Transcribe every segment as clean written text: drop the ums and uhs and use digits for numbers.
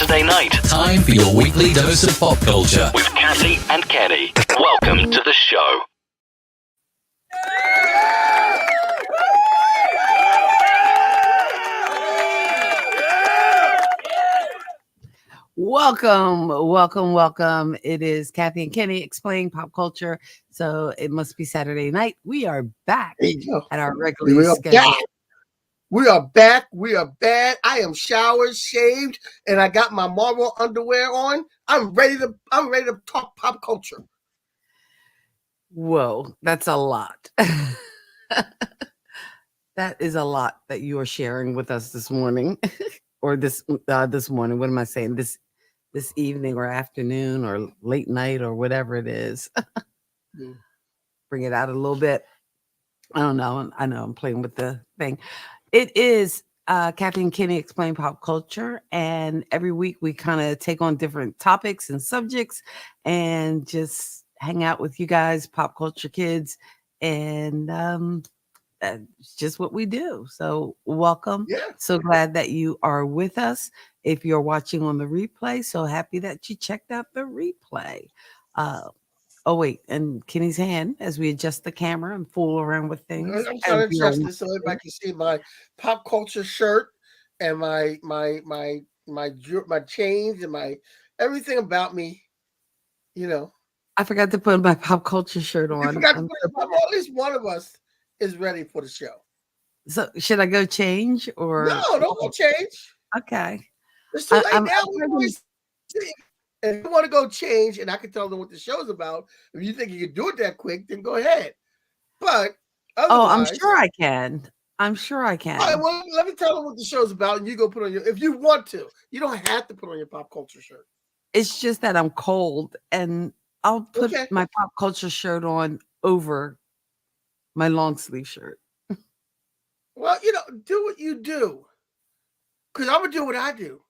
Saturday night. Time for your weekly dose of pop culture With Cassie and Kenny. Welcome to the show. Welcome. It is Kathy and Kenny explaining pop culture. So it must be Saturday night. We are back at our regularly scheduled. We are back. We are bad. I am showered, shaved, and I got my Marvel underwear on. I'm ready to talk pop culture. Whoa, that's a lot. That is a lot that you are sharing with us this morning, or this morning. What am I saying? This evening or afternoon or late night or whatever it is. Bring it out a little bit. I don't know. I know I'm playing with the thing. It is Kathy and Kenny explain pop culture, and every week we kind of take on different topics and subjects and just hang out with you guys, pop culture kids, and that's just what we do. So welcome. Yeah. So glad that you are with us. If you're watching on the replay, so happy that you checked out the replay. Oh wait, and Kenny's hand as we adjust the camera and fool around with things. I'm trying to adjust this so everybody can see my pop culture shirt and my chains and my everything about me. You know, I forgot to put my pop culture shirt on. You forgot to put it, at least one of us is ready for the show. So should I go change or no? Don't go change. Okay. It's too late now. If you want to go change, and I can tell them what the show's about, if you think you can do it that quick, then go ahead. But I'm sure I can. All right, well, let me tell them what the show's about, and you go put on if you want to. You don't have to put on your pop culture shirt. It's just that I'm cold, and I'll put my pop culture shirt on over my long sleeve shirt. Well, do what you do, because I'm gonna do what I do.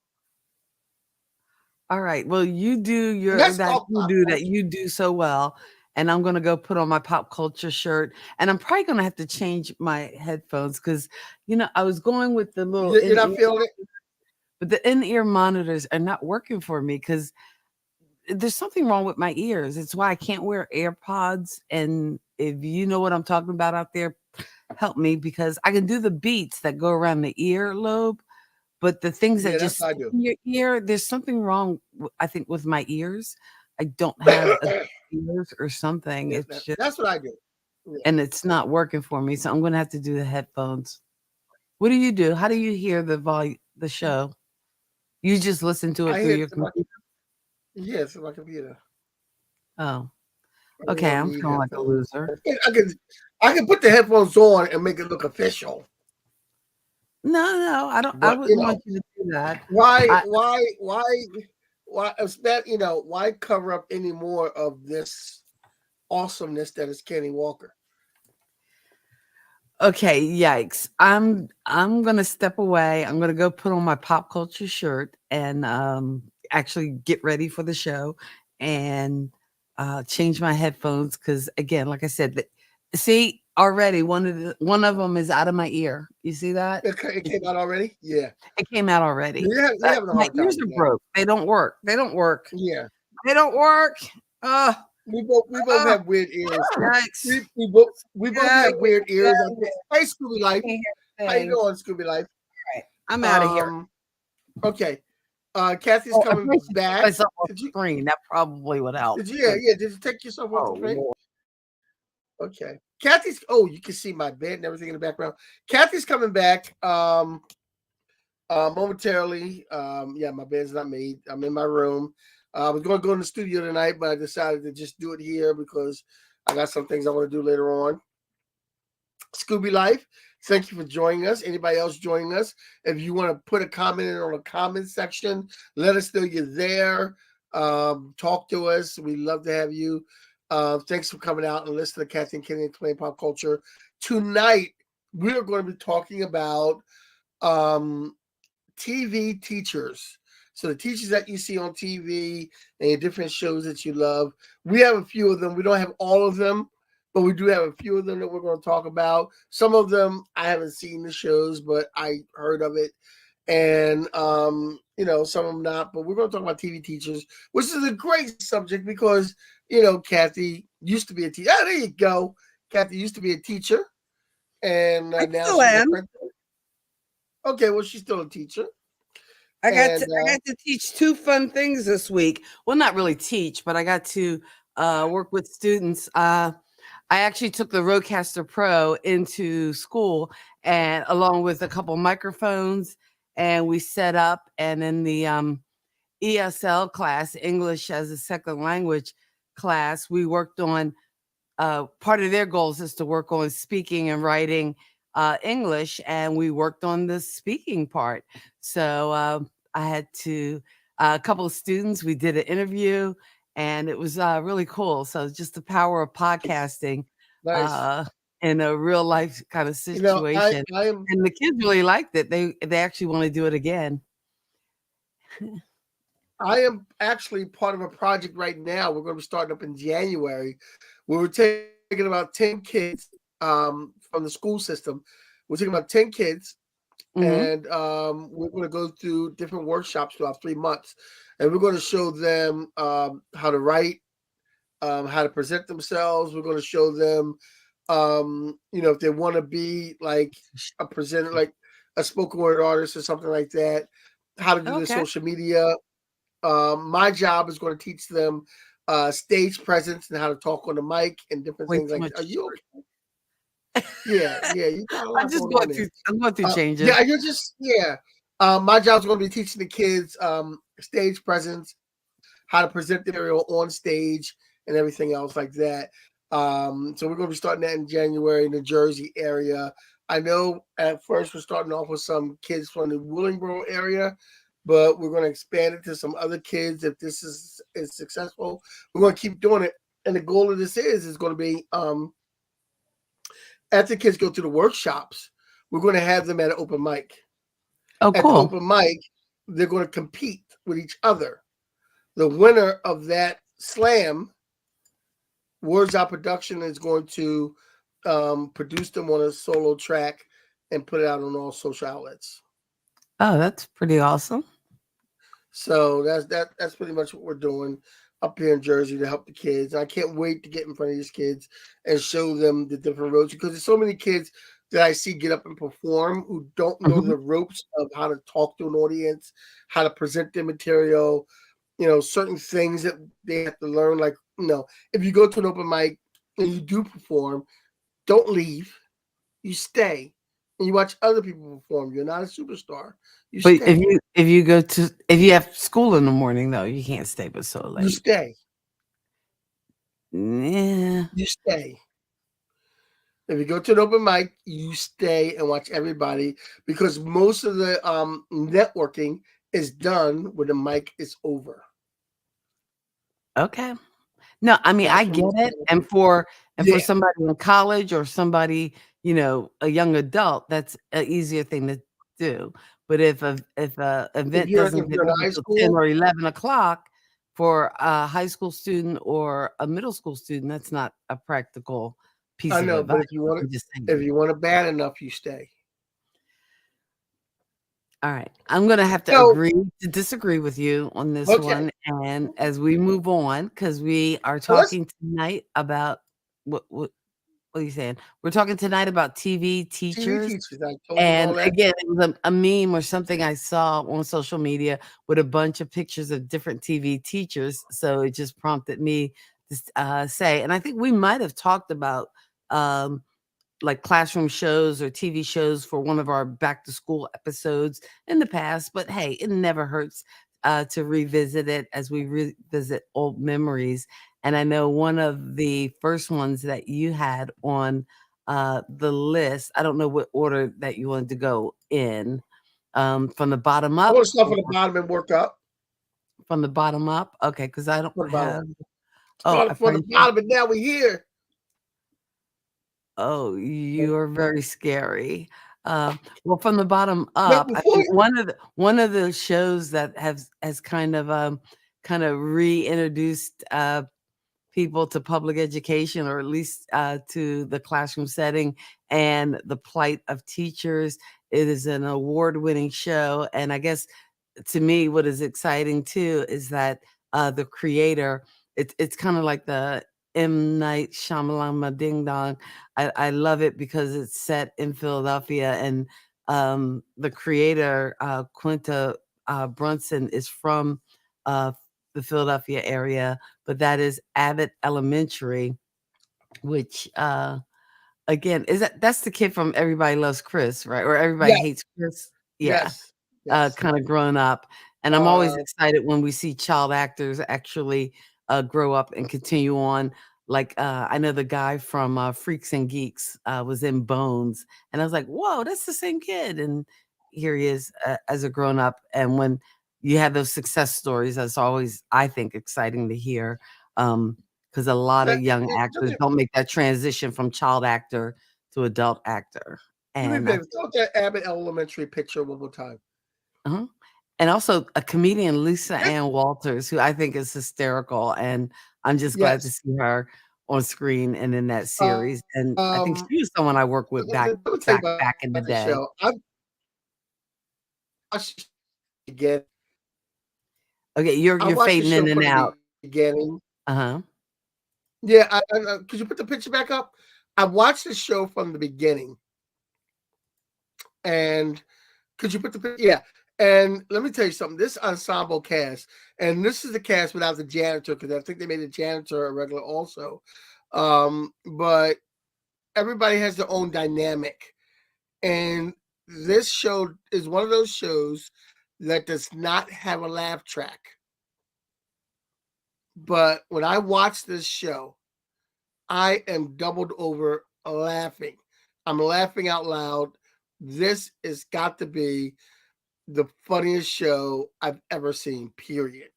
All right. Well, you do that you do so well. And I'm gonna go put on my pop culture shirt. And I'm probably gonna have to change my headphones because I was going with the little you're not feeling it. But the in-ear monitors are not working for me because there's something wrong with my ears. It's why I can't wear AirPods. And if you know what I'm talking about out there, help me because I can do the beats that go around the ear lobe. But the things that just in your ear, there's something wrong, I think, with my ears. I don't have ears or something. Yeah, that's what I do. Yeah. And it's not working for me. So I'm going to have to do the headphones. What do you do? How do you hear the show? You just listen to it through your computer? Yes, my computer. Oh, okay. I'm feeling like a loser. I can put the headphones on and make it look official. No, I don't. I wouldn't want you to do that. Why? Why cover up any more of this awesomeness that is Kenny Walker? Okay, yikes! I'm gonna step away. I'm gonna go put on my pop culture shirt and actually get ready for the show and change my headphones because again, like I said, see. Already, one of them is out of my ear. You see that? It came out already? Yeah. It came out already. My ears are broke. They don't work. Yeah. They don't work. We both have weird ears. We both have weird ears. Hey, Scooby Life. How you doing, Scooby Life? All right. I'm out of here. Okay. Kathy's coming back. Myself off the screen. That probably would help. Did you take yourself off the screen? Okay. Kathy's you can see my bed and everything in the background. Kathy's coming back momentarily. My bed's not made. I'm in my room. I was going to go in the studio tonight, but I decided to just do it here because I got some things I want to do later on. Scooby Life, thank you for joining us. Anybody else joining us? If you want to put a comment in on the comment section, let us know you're there. Talk to us. We love to have you. Thanks for coming out and listening to Kathy and Kenny Explain Pop Culture. Tonight, we are going to be talking about TV teachers. So the teachers that you see on TV and your different shows that you love. We have a few of them. We don't have all of them, but we do have a few of them that we're going to talk about. Some of them, I haven't seen the shows, but I heard of it. and some of them not. But we're going to talk about TV teachers, which is a great subject because Kathy used to be a teacher. Ah, there you go. Kathy used to be a teacher, and I now still she's a am. principal. Okay, well, she's still a teacher. I got And to I got to teach two fun things this week. Well, not really teach, but I got to work with students. I actually took the Rodecaster Pro into school and along with a couple microphones, and we set up. And in the ESL class, English as a second language class, we worked on part of their goals is to work on speaking and writing English, and we worked on the speaking part. So I had to a couple of students. We did an interview, and it was really cool. So just the power of podcasting nice. uh, in a real life kind of I situation, I am and the kids really liked it. They actually want to do it again. I am actually part of a project right now. We're going to be starting up in January, where we're taking about 10 kids from the school system. We're taking about 10 kids, Hmm. and we're going to go through different workshops throughout 3 months, and we're going to show them how to write, how to present themselves. We're going to show them, if they want to be like a presenter, like a spoken word artist or something like that, how to do the Okay. social media. My job is going to teach them stage presence and how to talk on the mic and different Way things too like that. Are much. you okay? Yeah, yeah, you got a lot going on there. I'm going through changes. Yeah, you're just yeah. My job is going to be teaching the kids stage presence, how to present the material on stage, and everything else like that. So we're going to be starting that in January in the Jersey area. I know at first we're starting off with some kids from the Willingboro area, but we're going to expand it to some other kids if this is successful. We're going to keep doing it, and the goal of this is going to be after kids go through the workshops, we're going to have them at an open mic. Oh, At the cool. open mic, they're going to compete with each other. The winner of that slam, Words Out Production is going to produce them on a solo track and put it out on all social outlets. Oh, that's pretty awesome. So that's pretty much what we're doing up here in Jersey to help the kids. I can't wait to get in front of these kids and show them the different roads because there's so many kids that I see get up and perform who don't know Mhm. the ropes of how to talk to an audience, how to present their material, certain things that they have to learn. Like, if you go to an open mic and you do perform, don't leave. You stay and you watch other people perform. You're not a superstar. You But stay. if you have school in the morning though, you can't stay but so You late. stay. Yeah. You stay. If you go to an open mic, you stay and watch everybody because most of the networking is done when the mic is over. Okay. No, I mean, I That's when get most it, networking. and for Yeah, somebody in college or somebody, a young adult, that's an easier thing to do. But if a event if doesn't get you're in over high till 10 school, or 11 o'clock for a high school student or a middle school student, that's not a practical I piece of know, but advice. if you want I'm just if saying. you want it bad enough, you stay. All right. I'm gonna have to So agree to disagree with you on this okay, one, and as we move on, because we are so let's talking tonight about what are you saying? We're talking tonight about TV TV teachers, teachers. I told them all and that. again, it was a meme or something I saw on social media with a bunch of pictures of different TV teachers, so it just prompted me to say, and I think we might have talked about, um like classroom shows or TV shows for one of our back to school episodes in the past. But hey, it never hurts to revisit it as we revisit old memories. And I know one of the first ones that you had on the list, I don't know what order that you wanted to go in, from the bottom I up want to start or from the bottom and work up from the bottom up. Okay, because I don't from the bottom. have, oh, Start a from the friendship. bottom, and now we're here. Oh, you're very scary. Well, from the bottom But up, I before, think one of the shows that has kind of reintroduced people to public education, or at least to the classroom setting and the plight of teachers, It is an award-winning show, and I guess to me, what is exciting too is that the creator, it's kind of like the M. Night Shyamalama Ding Dong. I love it because it's set in Philadelphia, and the creator, Quinta Brunson, is from uh, the Philadelphia area, but that is Abbott Elementary, which again that's the kid from Everybody Loves Chris, right? Or Everybody Yes, Hates Chris. Yeah. yes, yes. Kind of grown up. And I'm always Uh, excited when we see child actors actually grow up and continue on. Like I know the guy from Freaks and Geeks was in Bones, and I was like, "Whoa, that's the same kid!" And here he is as a grown up. And when you have those success stories, that's always, I think, exciting to hear, because a lot of young actors don't make that transition from child actor to adult actor. do me a And favor, throw that Abbott Elementary picture one more time. uh And also a comedian, Lisa Ann Walters, who I think is hysterical, and I'm just glad to Yes. see her on screen and in that series, and I think Um, she was someone I worked with let back me tell you back back in the about the day. show. I watched again. Okay, I you're watched the fading in show and from out. the beginning. Uh-huh. Yeah, could you put the picture back up? I watched the show from the beginning, and could you put yeah? And let me tell you something. This ensemble cast, and this is the cast without the janitor, because I think they made the janitor a regular also. But everybody has their own dynamic, and this show is one of those shows that does not have a laugh track. But when I watch this show, I am doubled over laughing. I'm laughing out loud. This has got to be the funniest show I've ever seen, period.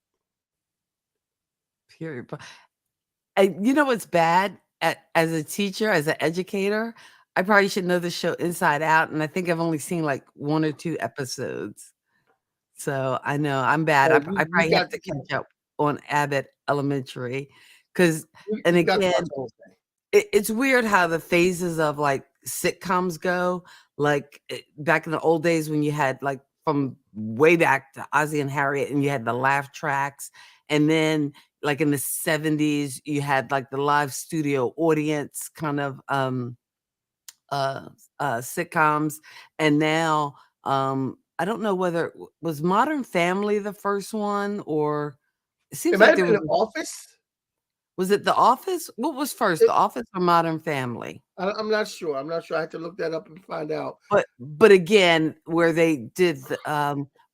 Period. But you know what's bad? As a teacher, as an educator, I probably should know the show inside out, and I think I've only seen like 1 or 2 episodes. So I know I'm bad. Oh, I you probably have got to catch up on Abbott Elementary, because and you got to watch again, the whole thing. it's weird how the phases of like sitcoms go. Like back in the old days when you had like from way back to Ozzie and Harriet, and you had the laugh tracks, and then like in the 70s you had like the live studio audience kind of uh sitcoms, and now I don't know whether was Modern Family the first one, or it It seems might like have there been was The Office. was it The Office? What was first, It, The Office or Modern Family? I'm not sure. I'm not sure. I have to look that up and find out. But again, where they did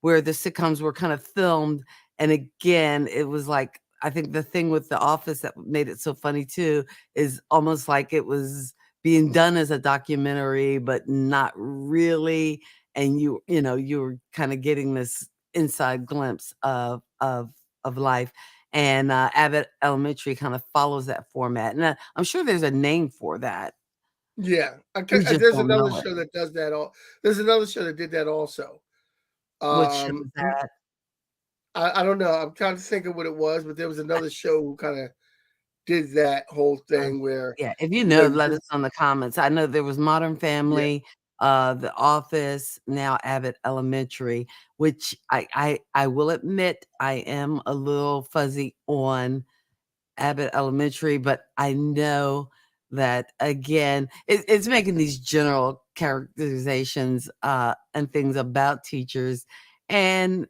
where the sitcoms were kind of filmed, and again, it was like I think the thing with The Office that made it so funny too is almost like it was being done as a documentary, but not really. And you know, you were kind of getting this inside glimpse of life. And Abbott Elementary kind of follows that format. And I'm sure there's a name for that. Yeah, We just there's don't another know it. show that does that. There's another show that did that also. Which show is And that? I don't know. I'm trying to think of what it was, but there was another show who kind of did that whole Uh, thing where yeah, if you you know know, you let us just know in the comments. I know there was Modern yeah. Family, The Office, now Abbott Elementary, which I will admit I am a little fuzzy on Abbott Elementary, but I know that again, it's making these general characterizations and things about teachers, and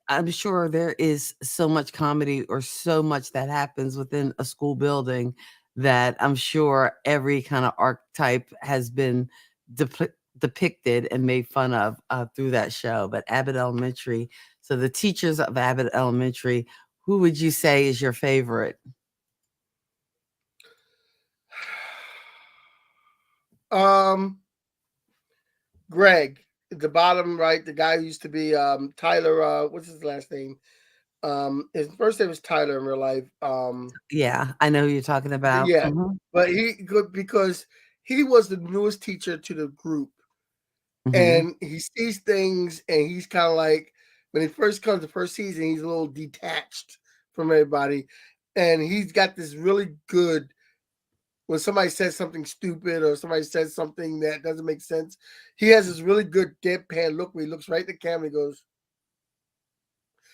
I'm sure there is so much comedy or so much that happens within a school building that I'm sure every kind of archetype has been depicted and made fun of through that show. But Abbott Elementary, so the teachers of Abbott Elementary, who would you say is your favorite? Um, Greg at the bottom right, the guy who used to be Tyler. What's his last name? His first name was Tyler in real life. Yeah, I know who you're talking about. Yeah, Mhm, but he good because he was the newest teacher to the group, mhm. and he sees things, and he's kind of like when he first comes the first season, he's a little detached from everybody, and he's got this really good when somebody says something stupid or somebody says something that doesn't make sense, he has this really good deadpan look where he looks right at the camera and goes,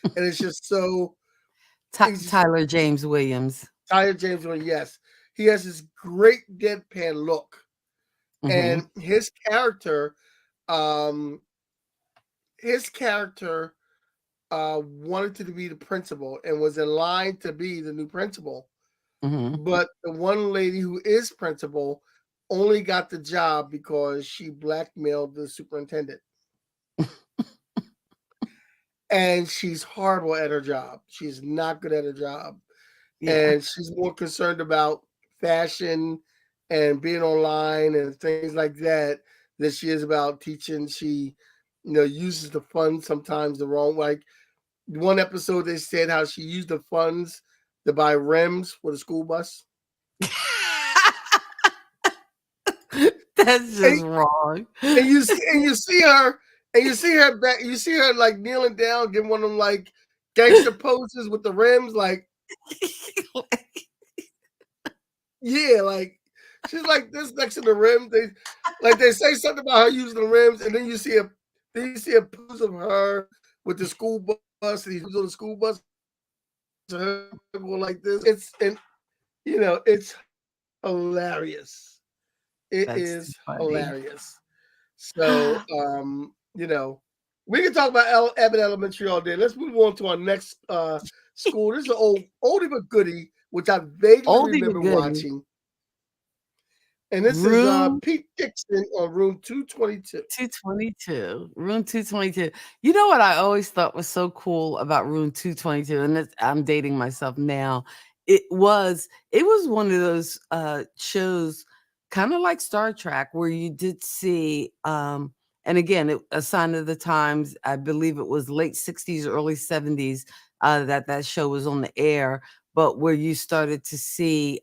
and it's just so. He's just Tyler James Williams. Tyler James. Well, yes, he has this great deadpan look, Hmm. and um, his character wanted to be the principal and was in line to be the new principal. Hmm. But the one lady who is principal only got the job because she blackmailed the superintendent. And she's horrible at her job. She's not good at her job. Yeah. And she's more concerned about fashion and being online and things like that than she is about teaching. She, uses the funds sometimes the wrong way. Like one episode, they said how she used the funds to buy rims for the school bus. That's And, just wrong. you see her back, you see her like kneeling down, giving one of them like gangster poses with the rims, like yeah, like she's like this next to the rims. They say something about her using the rims, and then you see a pose of her with the school bus, and he's on the school bus, her going like this. It's hilarious. It That's too is funny. hilarious. So, we can talk about Abbott Elementary all day. Let's move on to our next school. This is an oldie but goodie, which I vaguely Oldie but remember goodie. watching. And this is Room Pete Dixon on room 222. 222. Room 222. You know what I always thought was so cool about Room 222, and I'm dating myself now. It was one of those shows, kind of like Star Trek, where you did see and again, a sign of the times. I believe it was late 60s, early 70s that show was on the air, but where you started to see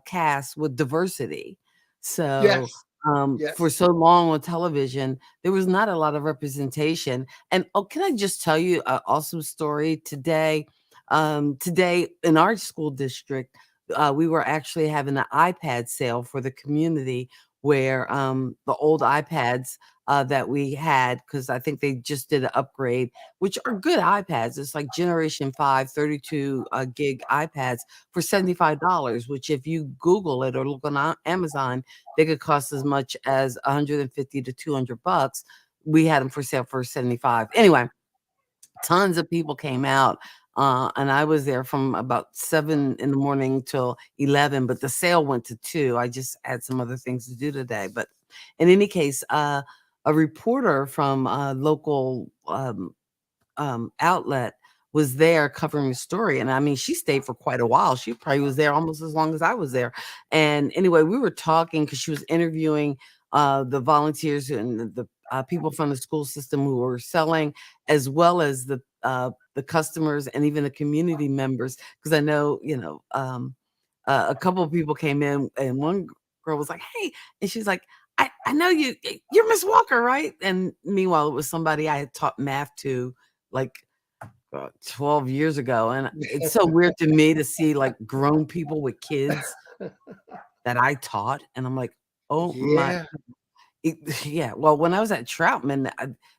cast with diversity. So Yes, for yes. so long on television, there was not a lot of representation. And oh, can I just tell you an awesome story today? Today in our school district, we were actually having an iPad sale for the community where the old iPads that we had, because I think they just did an upgrade, which are good iPads. It's like Generation 5, 32 gig iPads for $75, which if you Google it or look on Amazon, they could cost as much as 150 to 200 bucks. We had them for sale for 75. Anyway, tons of people came out. And I was there from about 7 in the morning till 11, but the sale went to 2. I just had some other things to do today. But in any case, a reporter from a local outlet was there covering the story. And I mean, she stayed for quite a while. She probably was there almost as long as I was there. And anyway, we were talking because she was interviewing the volunteers and the people from the school system who were selling, as well as the customers and even the community members. Because I know, a couple of people came in, and one girl was like, "Hey," and she's like, I know you're Miss Walker, right?" And meanwhile, it was somebody I had taught math to, like 12 years ago. And it's so weird to me to see like grown people with kids that I taught. And I'm like, oh my, Yeah. yeah. Well, when I was at Troutman,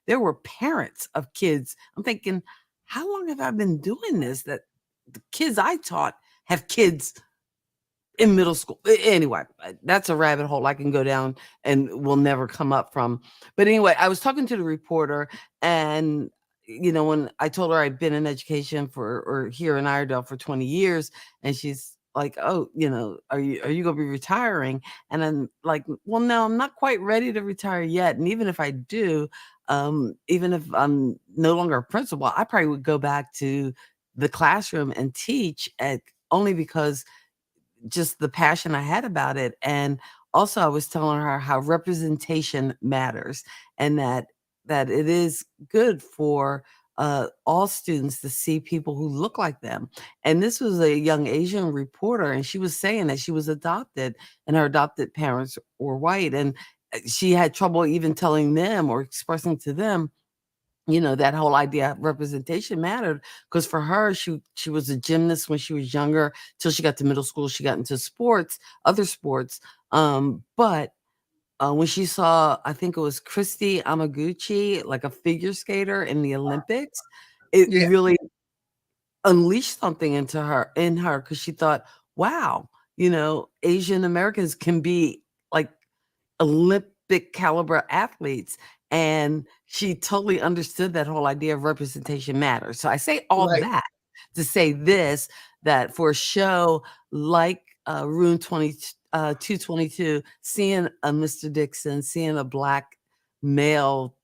there were parents of kids. I'm thinking, how long have I been doing this? That the kids I taught have kids in middle school. Anyway, that's a rabbit hole I can go down and will never come up from. But anyway, I was talking to the reporter, and when I told her I'd been in education or here in Iredell for 20 years, and she's like, "Oh, are you going to be retiring?" And I'm like, "Well, no, I'm not quite ready to retire yet. And even if I do, even if I'm no longer a principal, I probably would go back to the classroom and teach at only because just the passion I had about it. And also I was telling her how representation matters, and that it is good for all students to see people who look like them. And this was a young Asian reporter, and she was saying that she was adopted and her adopted parents were white. And she had trouble even telling them or expressing to them that whole idea of representation mattered, because for her, she was a gymnast when she was younger, till she got to middle school. She got into sports, other sports. But when she saw, I think it was Christy Amaguchi, like a figure skater in the Olympics, it Yeah, really unleashed something in her, because she thought, wow, Asian Americans can be like Olympic caliber athletes. And she totally understood that whole idea of representation matters. So I say all right. that to say this, that for a show like Room 222, seeing a Mr. Dixon, seeing a Black male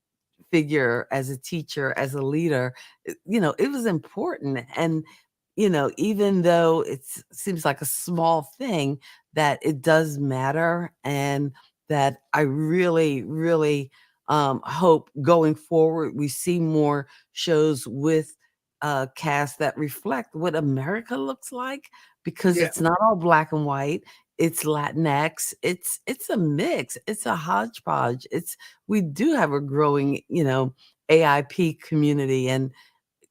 figure as a teacher, as a leader, it was important. And, even though it seems like a small thing, that it does matter. And that I really, really hope going forward we see more shows with casts that reflect what America looks like, because Yeah, it's not all black and white. It's Latinx. It's a mix. It's a hodgepodge. We do have a growing, AIP community, and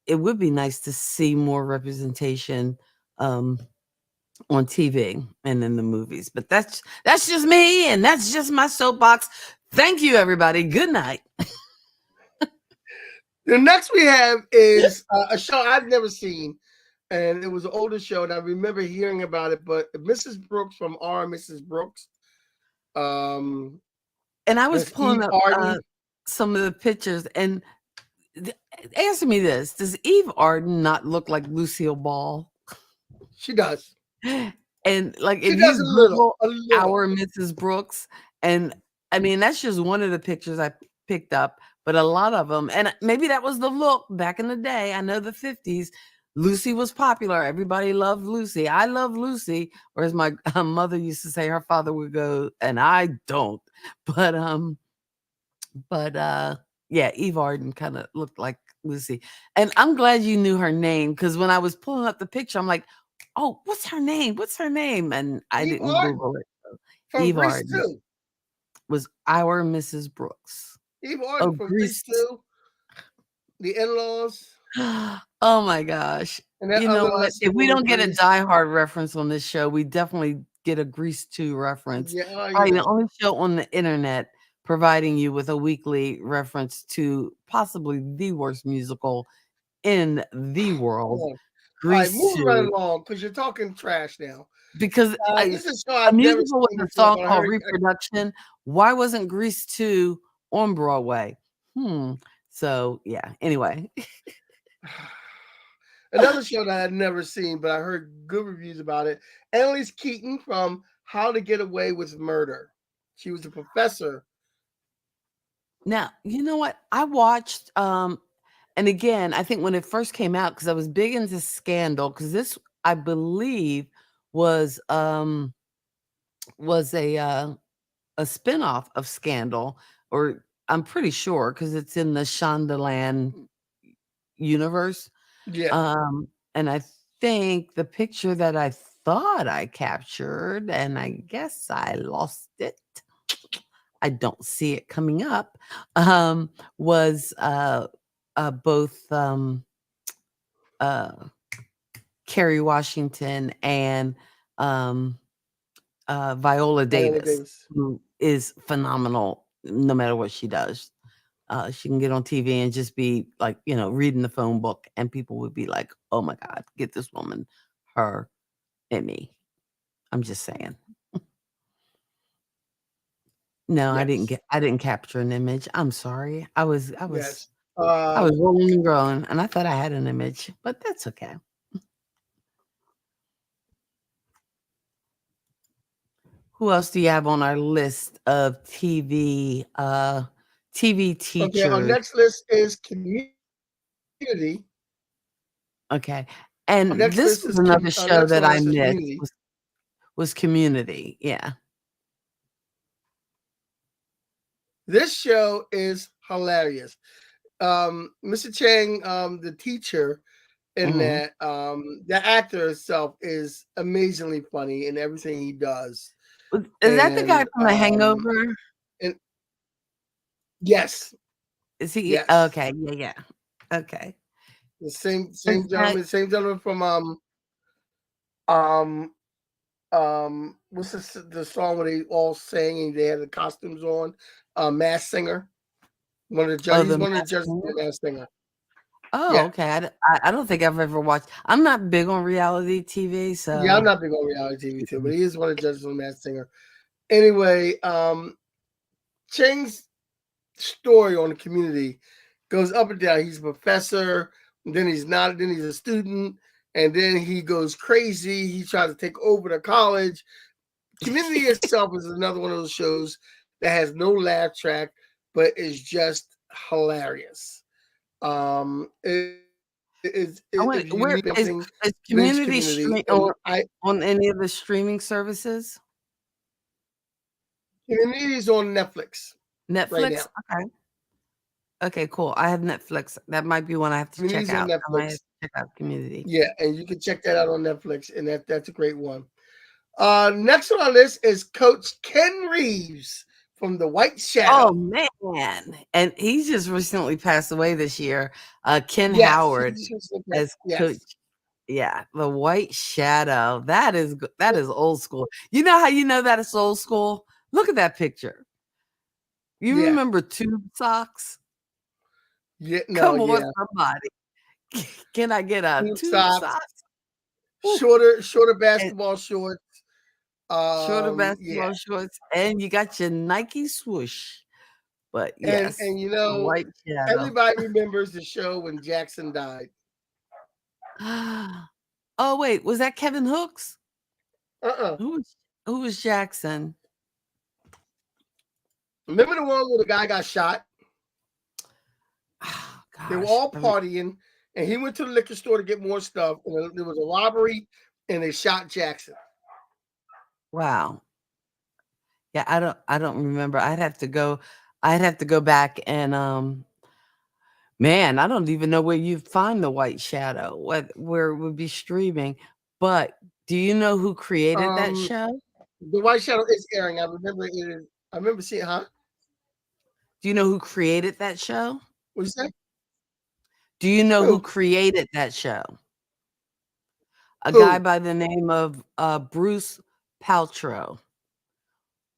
it would be nice to see more representation um, on TV and in the movies. But that's just me, and that's just my soapbox. Thank you, everybody. Good night. the next we have is a show I've never seen, and it was an older show, and I remember hearing about it. But Mrs. Brooks from R. Mrs. Brooks, um, And I was that's pulling Eve up Arden. some of the pictures, and answer me this: does Eve Arden not look like Lucille Ball? She does. And like, She if does you a little, Google a little. our Mrs. Brooks, and I mean, that's just one of the pictures I picked up, but a lot of them, and maybe that was the look back in the day. I know the 50s, Lucy was popular. Everybody loved Lucy. I love Lucy, or as my mother used to say, her father would go, and I don't. But yeah, Eve Arden kind of looked like Lucy. And I'm glad you knew her name, because when I was pulling up the picture, I'm like, oh, what's her name? What's her name? And I Eve didn't Arden Google it. So from Eve Grease Arden 2. was our Mrs. Brooks. Eve Arden Oh, from Grease Grease. 2. The In-Laws Oh my gosh. and that You know other what? lesser If we known don't get a Grease. Die Hard reference on this show, we definitely get a Grease 2 reference. Yeah, Probably the only show on the internet providing you with a weekly reference to possibly the worst musical in the Come world, on. All right, Grease moving right 2, along because you're talking trash now. because This is a show a I've never musical with seen a before, song but I called heard. Reproduction, why wasn't Grease 2 on Broadway? So, yeah, anyway. Another show that I'd never seen, but I heard good reviews about it. Annalise Keaton from How to Get Away with Murder. She was a professor. Now, you know what? I watched, and again, I think when it first came out, because I was big into Scandal, because this, I believe, was was a spinoff of Scandal, or I'm pretty sure, because it's in the Shondaland universe. Yeah. And I think the picture that I thought I captured, and I guess I lost it. I don't see it coming up. Was both uh, Kerry Washington and um, Viola Viola Davis, Davis. who is phenomenal no matter what she does. She can get on TV and just be like, reading the phone book, and people would be like, oh my God, get this woman her Emmy. I'm just saying. No, Yes. I didn't capture an image. I'm sorry. Yes. I was rolling and growing, and I thought I had an image, but that's okay. Who else do you have on our list of TV Okay, our teachers? next list is Community. Okay. Our And next this list was is another our show next that on our I list is missed, Community. was Community. Yeah. This show is hilarious. Mr. Chang, the teacher in Mhm. that, the actor itself is amazingly funny in everything he does. Is that the guy And from The Hangover? and yes, Is he Yes, okay? Yeah, yeah. Okay. the same Is that gentleman from um what's the song where they all sang and they had the costumes on? Mass Singer. One of the oh, judges. He's the one of the Masked judges Singer? for Mass Singer. Oh, Yeah, okay. I don't think I've ever watched. I'm not big on reality TV, yeah. I'm so not big on reality TV too, but he is one of the judges for Mass Singer. Anyway, Chang's story on the community goes up and down. He's a professor, then he's not, then he's a student, and then he goes crazy. He tries to take over the college. Community itself is another one of those shows that has no laugh track, but is just hilarious. I If want you need where something, is binge Community Community, stream and I on any of the streaming services? Community is on Netflix right Netflix? now. Okay. Okay, cool. I have Netflix. That might be one I have to Community check is on out. I might have Netflix. to check out Community. Yeah, and you can check that out on Netflix, and that's a great one. Next on our list is Coach Ken Reeves from the White Oh, Shadow. man, and he's just recently passed away this year. Ken Yes, Howard as coach. yes, Yeah, the White Shadow. That is old school. You know how you know that it's old school? Look at that picture. You yeah, remember tube socks? yeah. No, Come on, yeah. somebody. Can I get a Tube tube socks, socks? Ooh, shorter and basketball shorts. shorter Yeah, basketball shorts, and you got your Nike swoosh. But yes, and the White Shadow. everybody remembers the show when Jackson died. Oh, wait, was that Kevin Hooks? Uh-uh. Who was Jackson? Remember the one where the guy got shot? Oh, They were gosh. all partying, and he went to the liquor store to get more stuff. And there was a robbery, and they shot Jackson. Wow. Yeah, I don't remember. I'd have to go back and man, I don't even know where you'd find the White Shadow, where it would be streaming. But do you know who created that Um, show? the White Shadow is airing. I remember it. I remember seeing. Huh? Do you know who created that show? What you say? Do you know who Who? created that show? A guy Who? by the name of Bruce Paltrow.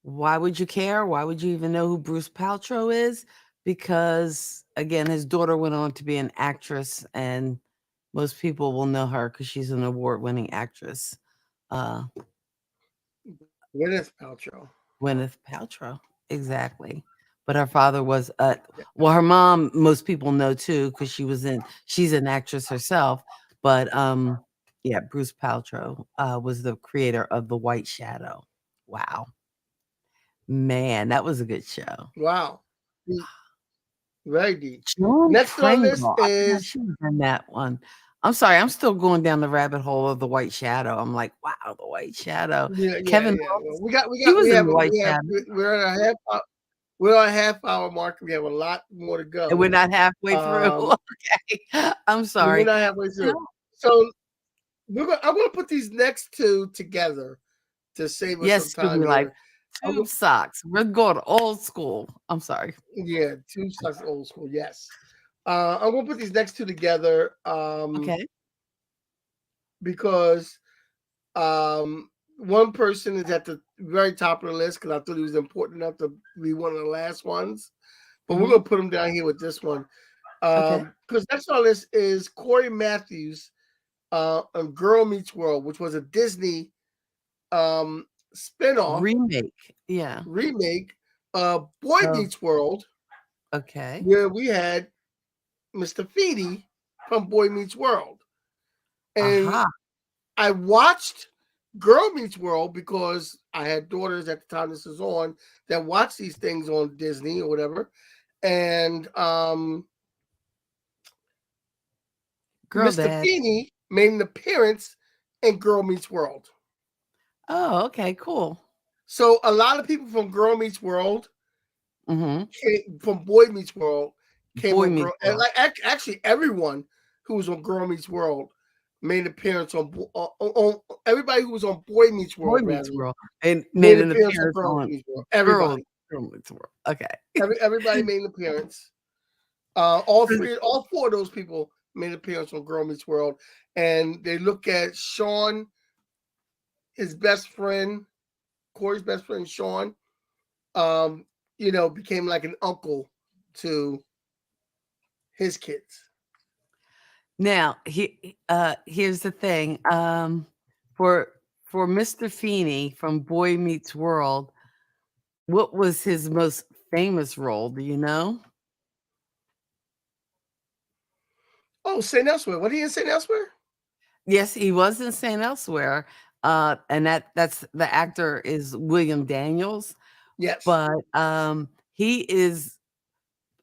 Why would you care? Why would you even know who Bruce Paltrow is? Because again, his daughter went on to be an actress, and most people will know her because she's an award-winning actress. Uh, Gwyneth Paltrow. Gwyneth Paltrow, exactly. But her father was Yeah. well, her mom, most people know too, because she's an actress herself. But yeah, Bruce Paltrow was the creator of The White Shadow. Wow. Man, that was a good show. Wow. Deep. Very deep. Joan Next on our list Pringle, I forgot is she was in that one. I'm sorry, I'm still going down the rabbit hole of The White Shadow. I'm like, "Wow, The White Shadow." yeah. Kevin Well, Hooks, he was we in have The White we have Shadow, we're at a we're at a half hour mark. We have a lot more to and we're go. not halfway through. Um, Okay. I'm we're sorry. not halfway through. No. So I'm gonna put these next two together to save us some Yes, time Scooby Life. here. I'm Tube socks. We're going old school. I'm sorry. Yeah, two sucks old school. Yes. I'm gonna put these next two together Okay. because one person is at the very top of the list because I thought he was important enough to be one of the last ones. But we're Mhm. gonna put him down here with this one. Okay. Because next on the list is Corey Matthews on Girl Meets World, which was a Disney spinoff Remake. Yeah. remake of Boy Oh, Meets World, okay. where we had Mr. Feedy from Boy Meets World. And Aha. I watched Girl Meets World because I had daughters at the time this was on that watched these things on Disney or whatever. And Girl Mr. dad. Feeny made an appearance in Girl Meets World. Oh, okay, cool. So a lot of people from Girl Meets World Mhm. from Boy Meets World came Boy on Meets Girl, and World. like actually everyone who was on Girl Meets World made an appearance on everybody who was on Boy Meets Boy World Meets rather World, and made made an an appearance on appearance Girl on Meets World. Girl Everybody, Girl Meets World. Okay. everybody made an appearance. All four of those people made an appearance on Girl Meets World, and they look at Sean, his best friend, Corey's best friend Sean. Um, became like an uncle to his kids. Now, here's the thing. For Mr. Feeney from Boy Meets World, what was his most famous role? Do you know? Oh, St. Elsewhere. What he in St. Elsewhere? Yes, he was in St. Elsewhere. And that's the actor is William Daniels, Yes. but he is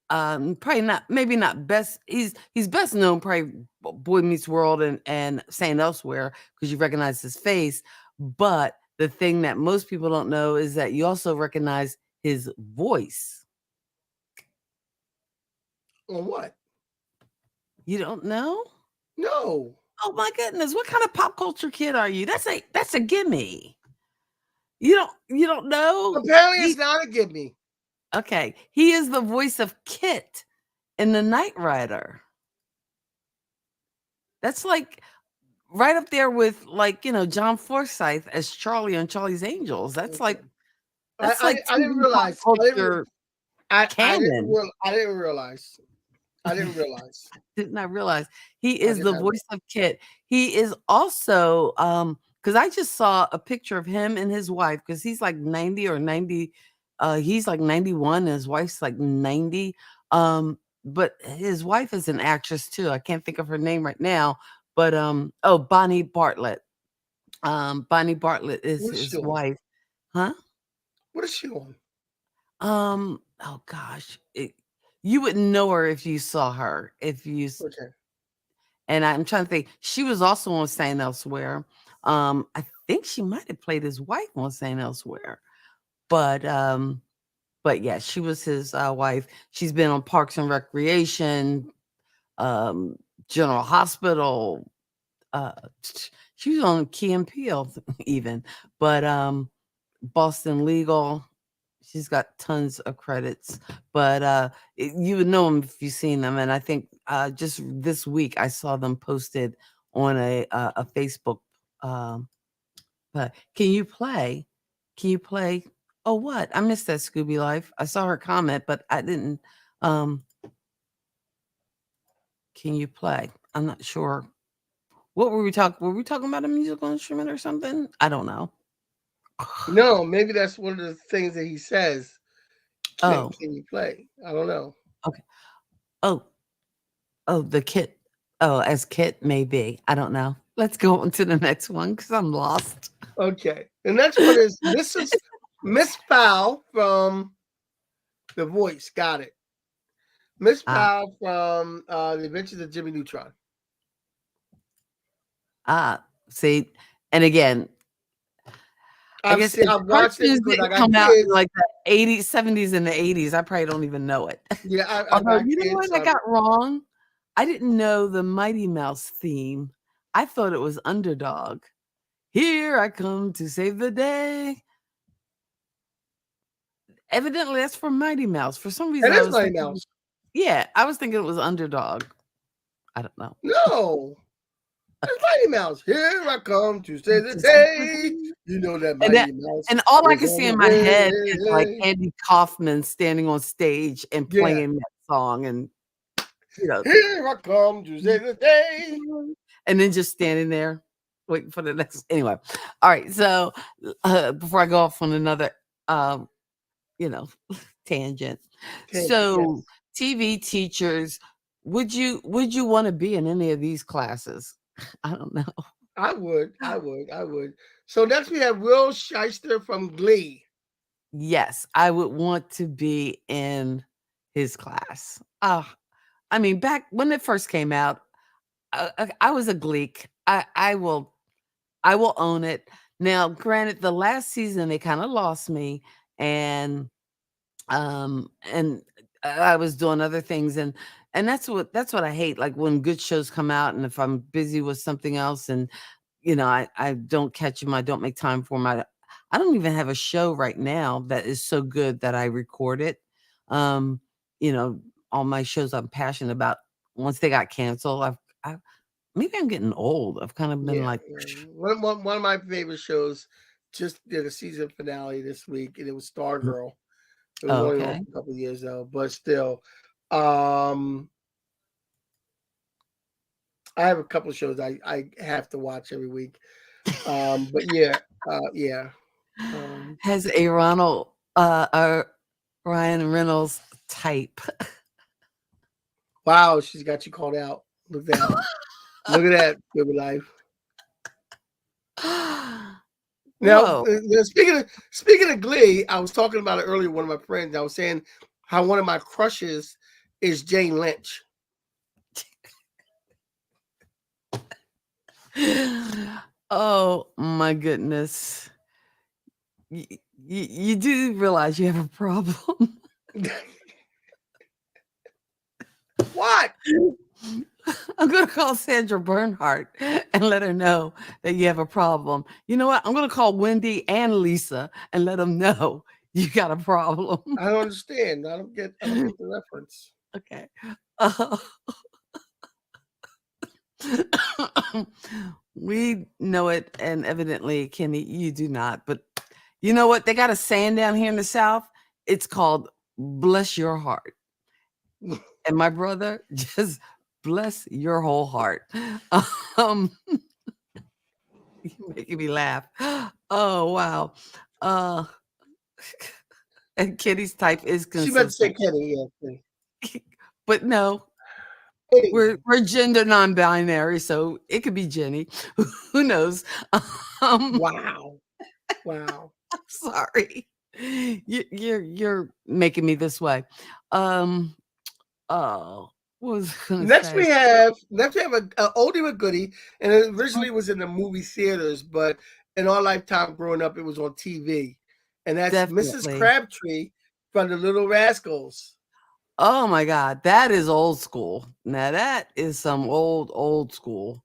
probably not, maybe not best. He's best known probably Boy Meets World and St. Elsewhere because you recognize his face. But the thing that most people don't know is that you also recognize his voice. On what? You don't know? No. Oh my goodness! What kind of pop culture kid are you? That's a gimme. You don't know? Apparently, it's not a give me. Okay, he is the voice of Kit in The Knight Rider. That's like right up there with John Forsythe as Charlie on Charlie's Angels. That's Okay. like I didn't TV pop realize. culture I didn't. canon. I didn't realize. I didn't realize. Did not realize he I is did the not. voice of Kit. He is also because I just saw a picture of him and his wife because he's like 90 or 90. He's like 91 and his wife's like 90. But his wife is an actress too. I can't think of her name right now, but Bonnie Bartlett. Bonnie Bartlett is What is she his on? wife. Huh? What is she on? Oh gosh. You wouldn't know her if you saw her. Okay. And I'm trying to think. She was also on St. Elsewhere. I think she might have played his wife on St. Elsewhere. But yeah, she was his wife. She's been on Parks and Recreation, um, General Hospital. Uh, she was on Key and Peele even, but Boston Legal. She's got tons of credits, but you would know them if you've seen them. And I think just this week I saw them posted on a Facebook. Um, but can you play? Can you play? Oh, what? I missed that Scooby Life. I saw her comment, but I didn't. Um, can you play? I'm not sure. What were we talking? Were we talking about a musical instrument or something? I don't know. No, maybe that's one of the things that he says. Oh, Can you play? I don't know. okay. Oh, oh, the Kit. Oh, as Kit may be. I don't know. Let's go on to the next one because I'm lost. Okay. The next one is Miss Fowl from The Voice. Got it. Miss Ah, Fowl from The Adventures of Jimmy Neutron. see, and again, I guess if I've watched it cartoons because I didn't got come out in kids. like the 80s, 70s, and the 80s, I probably don't even know it. Yeah, I Although, got you know kids. what I got wrong? I didn't know the Mighty Mouse theme. I thought it was Underdog. Here I come to save the day. Evidently, that's from Mighty Mouse. For some It reason, I is was Mighty thinking, Mouse. yeah, I was thinking it was Underdog. I don't know. No. It's Mighty Mouse. Here I come to save the To save the day. day. You know that And that Mighty Mouse and all I is can see on in the my head is like way. Andy Kaufman standing on stage and Yeah. playing that song and you know Here I come to save the day. and then just standing there waiting for the next anyway. All right, so before I go off on another um, you know, tangent. Tangent, So yes. TV teachers, would you want to be in any of these classes? I don't know. I would. I would. I would. So next we have Will Shyster from Glee. Yes, I would want to be in his class. I mean, back when it first came out, I was a gleek. I will own it. Now, granted, the last season they kind of lost me, and and I was doing other things, and that's what I hate. Like when good shows come out, and if I'm busy with something else, and I don't catch them, I don't make time for them. I don't even have a show right now that is so good that I record it. Um, you know, all my shows I'm passionate about, once they got canceled, I maybe I'm getting old. I've kind of been Yeah, like, yeah. One of my favorite shows just did a season finale this week, and it was Stargirl. It was oh, only on okay. for a couple of years though, but still. Um, I have a couple of shows I have to watch every week. But yeah, yeah. Um, Has a Ryan Reynolds type. wow, she's got you called out. Look at that. Look at that, baby life. Now, Whoa. speaking of Glee, I was talking about it earlier. With one of my friends, I was saying how one of my crushes is Jane Lynch. Oh my goodness. You, you do realize you have a problem. What? I'm going to call Sandra Bernhardt and let her know that you have a problem. You know what? I'm going to call Wendy and Lisa and let them know you got a problem. I don't understand. I don't get the reference. Okay. Uh, we know it, and evidently, Kenny, you do not. But you know what? They got a saying down here in the South. It's called "bless your heart." And my brother, just bless your whole heart. Um, you're making me laugh. Oh wow. Uh, and Kitty's type is She meant to say consistent, Kenny. Yeah, Kenny. but no, Anyway, we're gender non-binary, so it could be Jenny. Who knows? Um, wow, wow. sorry. You're making me this way. Um, oh, what was I gonna Next we say? have a oldie but goodie, and it originally was in the movie theaters, but in our lifetime growing up, it was on TV, and that's Mrs. Definitely. Crabtree from the Little Rascals. Oh my God, that is old school. Now that is some old school.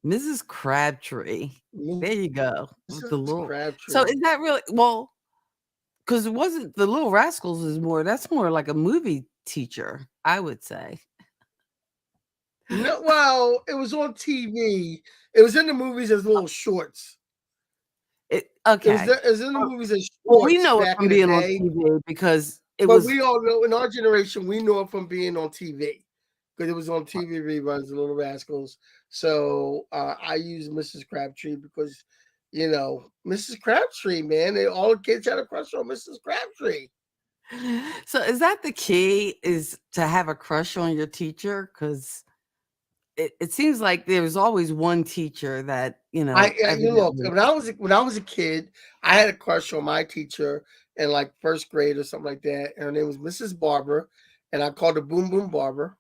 Mrs. Crabtree. There you go. With the Mrs. little. So Crabtree. is that really well? Because it wasn't the Little Rascals is more. That's more like a movie teacher, I would say. No, well, it was on TV. It was in the movies as little shorts. Okay. It was in the movies as Well, we shorts know it back from in the being on day. TV because it But was we all know in our generation, we know it from being on TV because it was on TV reruns, The Little Rascals. So I use Mrs. Crabtree because, Mrs. Crabtree, man, all the kids had a crush on Mrs. Crabtree. so is that the key is to have a crush on your teacher? Because it seems like there was always one teacher that, Look, evidently when I was a kid, I had a crush on my teacher in like first grade or something like that. And her name was Mrs. Barber, and I called her Boom Boom Barber.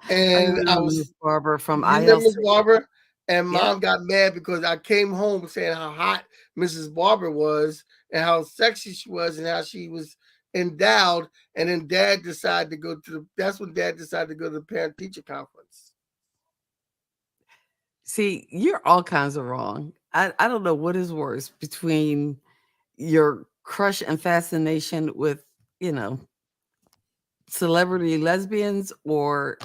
I And I remember was Miss Barber from You remember ILC. Miss Barber? And Yep. mom got mad because I came home saying how hot Mrs. Barber was and how sexy she was and how she was endowed. And then dad decided to that's when dad decided to go to the parent teacher conference. See, you're all kinds of wrong. I don't know what is worse between your crush and fascination with, you know, celebrity lesbians or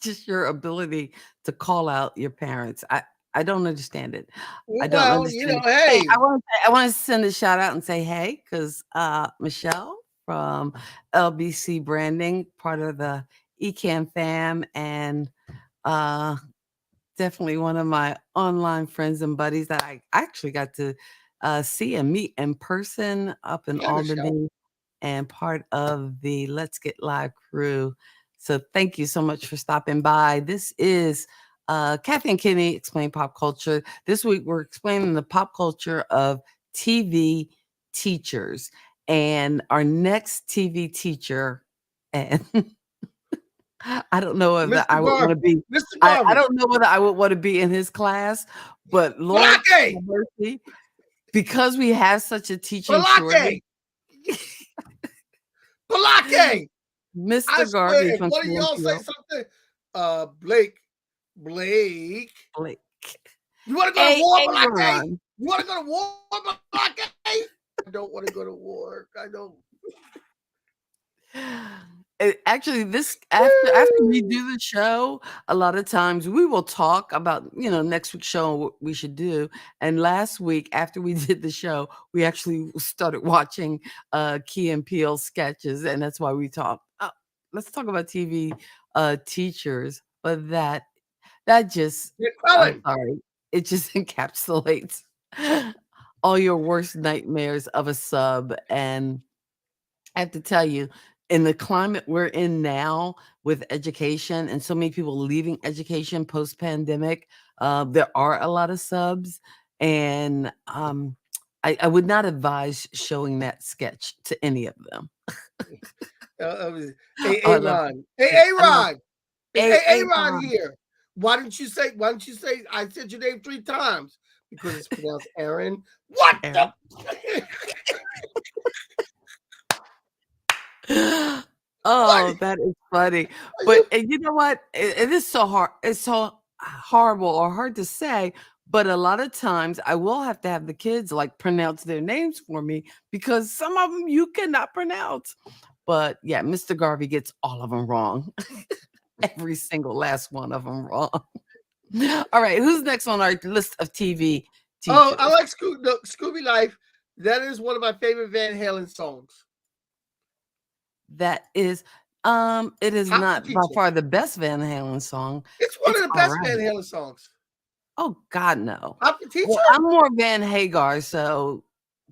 just your ability to call out your parents. I don't understand it. I don't Well, understand it. Hey, hey, I want to send a shout out and say hey because Michelle from LBC Branding, part of the ECAM fam, and uh, definitely one of my online friends and buddies that I actually got to see and meet in person up in yeah, Michelle. Albany and part of the Let's Get Live crew. So thank you so much for stopping by. This is Kathy and Kenny Explain Pop Culture. This week we're explaining the pop culture of TV teachers. And our next TV teacher, and I don't know if that I Mr. would want to be. Mr. I Garvey. don't know whether I would want to be in his class, but Lord Balake! have mercy, because we have such a teaching shortage. Balake! Balake! I Mr. swear, Garvey if from one of y'all say Cornfield, something, Blake, Blake. you want to go to war, Balake? Ron. You want to go to war, Balake? I don't want to go to war. I don't. Actually, this after we do the show, a lot of times we will talk about, next week's show and what we should do. And last week, after we did the show, we actually started watching Key and Peele sketches, and that's why we talk. Let's talk about TV teachers, but that just, You're I'm calling. sorry, it just encapsulates all your worst nightmares of a sub. And I have to tell you, in the climate we're in now with education and so many people leaving education post pandemic, there are a lot of subs. And I would not advise showing that sketch to any of them. Oh, I love Ron. Hey, it. I love Ron. Is Ron Aaron. here? Why don't you say I said your name 3 times? Because it's pronounced Aaron. What the? Oh, What? that is funny. Are you? But and you know what? It is so hard. It's so horrible or hard to say. But a lot of times I will have to have the kids like pronounce their names for me because some of them you cannot pronounce. But yeah, Mr. Garvey gets all of them wrong. Every single last one of them wrong. All right, who's next on our list of TV Oh, I teachers? like Scooby Life. That is one of my favorite Van Halen songs. That is, it is Hot for not by teacher. far the best Van Halen song. It's one It's of the all best Van right. Halen songs. Oh God, no. Hot for teacher? Well, I'm more Van Hagar, so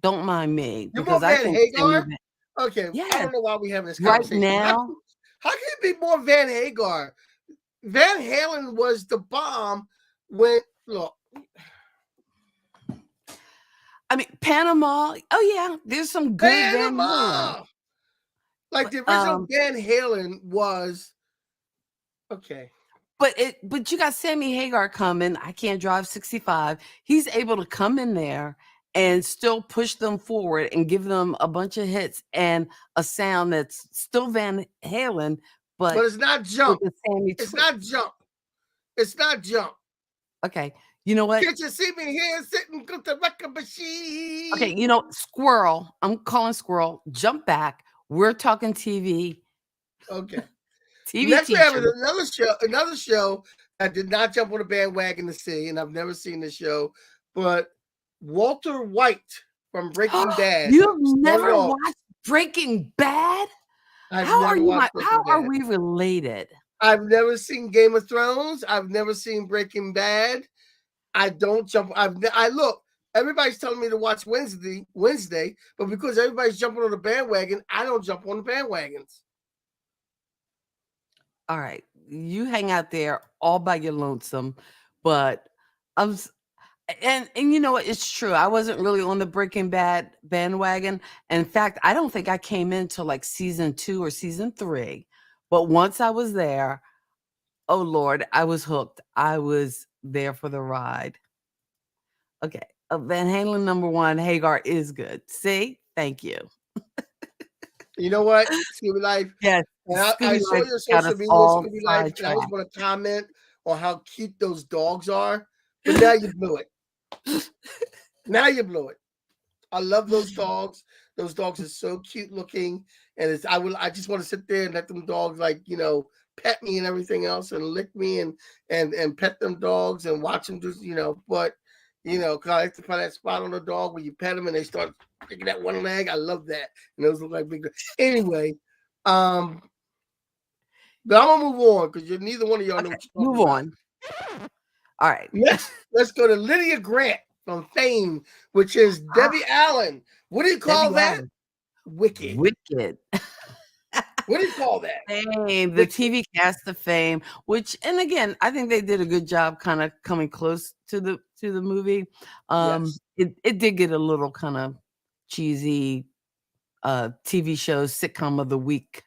don't mind me You're more because I Van think Sammy Hagar? Van Okay, I yes, don't know why we having this right conversation. now. How can you be more Van Hagar? Van Halen was the bomb when look. I mean, Panama. Oh yeah, there's some good Van Halen. Panama. Like But the original Van Halen was okay. but you got Sammy Hagar coming. I can't drive 65. He's able to come in there and still push them forward and give them a bunch of hits and a sound that's still Van Halen, but But it's not with jump. the Sammy It's twist. not jump. It's not jump. Okay, you know what? Can't you see me here sitting with the record machine? Okay, Squirrel. I'm calling Squirrel. Jump back. We're talking TV. Okay. TV Next we have teacher. another show that did not jump on the bandwagon to see, and I've never seen the show, but Walter White from Breaking Bad You've started never off. watched Breaking Bad? I've How are never you watched how Breaking are Bad. we related? I've never seen Game of Thrones. I've never seen Breaking Bad. I don't jump. I look. Everybody's telling me to watch Wednesday, but because everybody's jumping on the bandwagon, I don't jump on the bandwagons. All right. You hang out there all by your lonesome, but I'm s- and you know what? It's true. I wasn't really on the Breaking Bad bandwagon. In fact, I don't think I came into like season 2 or season 3. But once I was there, oh Lord, I was hooked. I was there for the ride. Okay. Van Halen number 1, Hagar is good. See? Thank you. You know what, Scooby Life? Yes. And I Scooby saw Life your got social us media, all Scooby Life, and I was sidetracked. going to comment on how cute those dogs are, but now you blew it. Now you blew it. I love those dogs. Those dogs are so cute looking, and I just want to sit there and let them dogs pet me and everything else and lick me and pet them dogs and watch them do but because I like to find that spot on the dog where you pet them and they start picking that one leg. I love that, and those look like big. Anyway, um, but I'm gonna move on because you're neither one of y'all know Okay, what you're move talking about. on. All right. Let's go to Lydia Grant from Fame, which is Debbie Allen. What do you call Debbie that? Allen. Wicked. Wicked. What do you call that? Fame, the Wicked. TV cast of Fame, which and again, I think they did a good job kind of coming close to the movie. Yes. It did get a little kind of cheesy TV show sitcom of the week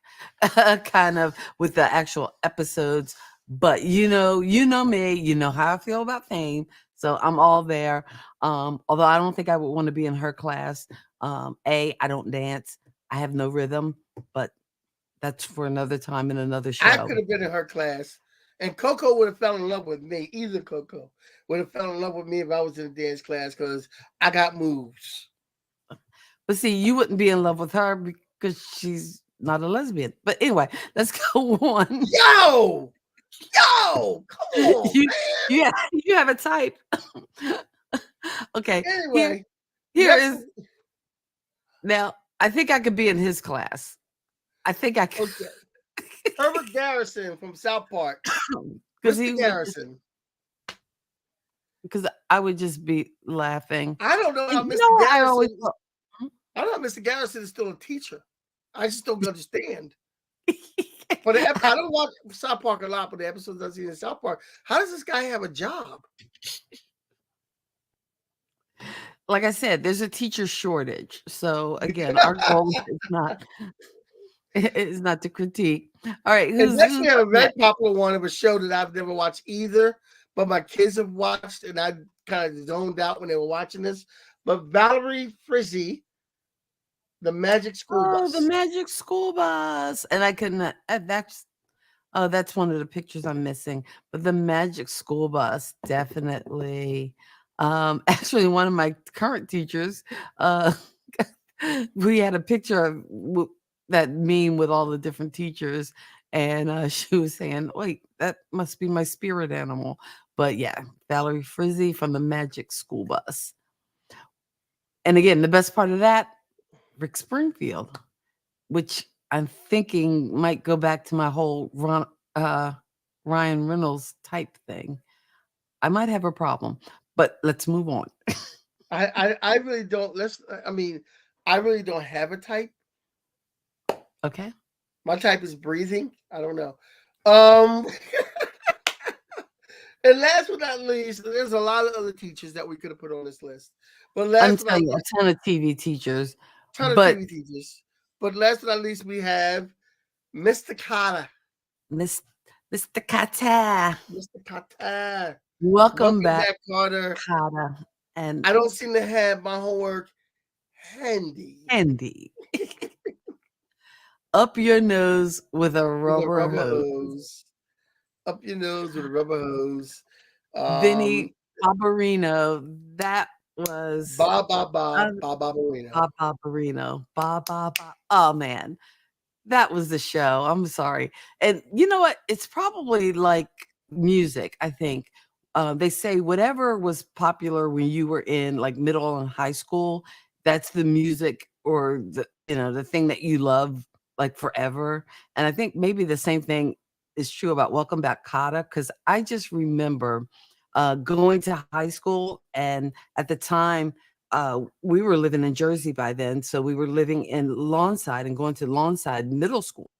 kind of with the actual episodes. But you know me, you know how I feel about Fame. So I'm all there. Although I don't think I would want to be in her class. I don't dance. I have no rhythm, but that's for another time in another I show. could have been in her class. And Coco would have fell in love with me. Either Coco would have fell in love with me if I was in a dance class because I got moves. But see, you wouldn't be in love with her because she's not a lesbian. But anyway, let's go on. Yo, come on, you man. you have a type. Okay, Anyway, here next. is now. I think I could be in his class. I think I could. Okay. Herbert Garrison from South Park. Because Mr. Garrison. Because I would just be laughing. I don't know how And Mr. I always Garrison. I don't know how Mr. Garrison is still a teacher. I just don't understand. For the I don't watch South Park a lot, but the episodes I've seen in South Park, how does this guy have a job? Like I said, there's a teacher shortage. So again, our goal is not to critique. All right, And next we have a very next? popular one of a show that I've never watched either, but my kids have watched, and I kind of zoned out when they were watching this. But Valerie Frizzy, The Magic School Bus. The Magic School Bus, and I couldn't. That's one of the pictures I'm missing. But the Magic School Bus, definitely. Actually, one of my current teachers, we had a picture of that meme with all the different teachers, and she was saying, "Wait, that must be my spirit animal." But yeah, Valerie Frizzy from the Magic School Bus. And again, the best part of that, Rick Springfield, which I'm thinking might go back to my whole Ryan Reynolds type thing. I might have a problem, but let's move on. I really don't. I really don't have a type. Okay. My type is breathing. I don't know. And last but not least, there's a lot of other teachers that we could have put on this list. But last but not least, a ton of TV teachers. But last but not least, we have Mr. Carter. Mr. Carter. Mr. Carter. Welcome back, Carter. And I don't seem to have my homework handy. Up your nose with a rubber hose. Up your nose with a rubber hose. Vinny Barbarino. That was Barbarino. Oh man, that was the show. I'm sorry. And you know what? It's probably like music. I think they say whatever was popular when you were in like middle and high school, that's the music or the thing that you love like forever. And I think maybe the same thing is true about Welcome Back, Kotter, because I just remember going to high school, and at the time we were living in Jersey by then, so we were living in Lawnside and going to Lawnside Middle School.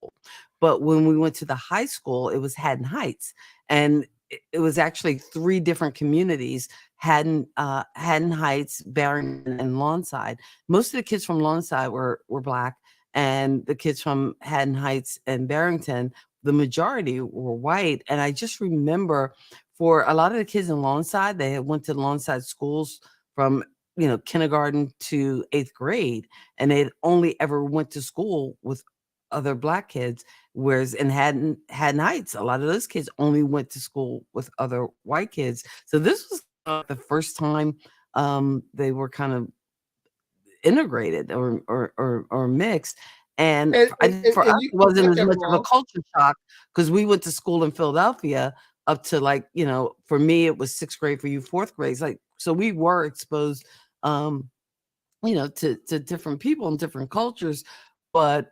But when we went to the high school, it was Haddon Heights, and it was actually 3 different communities: Haddon Heights, Barrington, and Lawnside. Most of the kids from Lawnside were Black, and the kids from Haddon Heights and Barrington, the majority were white. And I just remember for a lot of the kids in Lawnside, they had went to Lawnside schools from kindergarten to 8th grade, and they only ever went to school with other Black kids. Whereas in Haddon Heights, a lot of those kids only went to school with other white kids. So this was the first time they were kind of integrated or mixed. And for us, it wasn't as much of a culture shock because we went to school in Philadelphia up to for me, it was 6th grade, for you 4th grade. So we were exposed, to different people and different cultures. But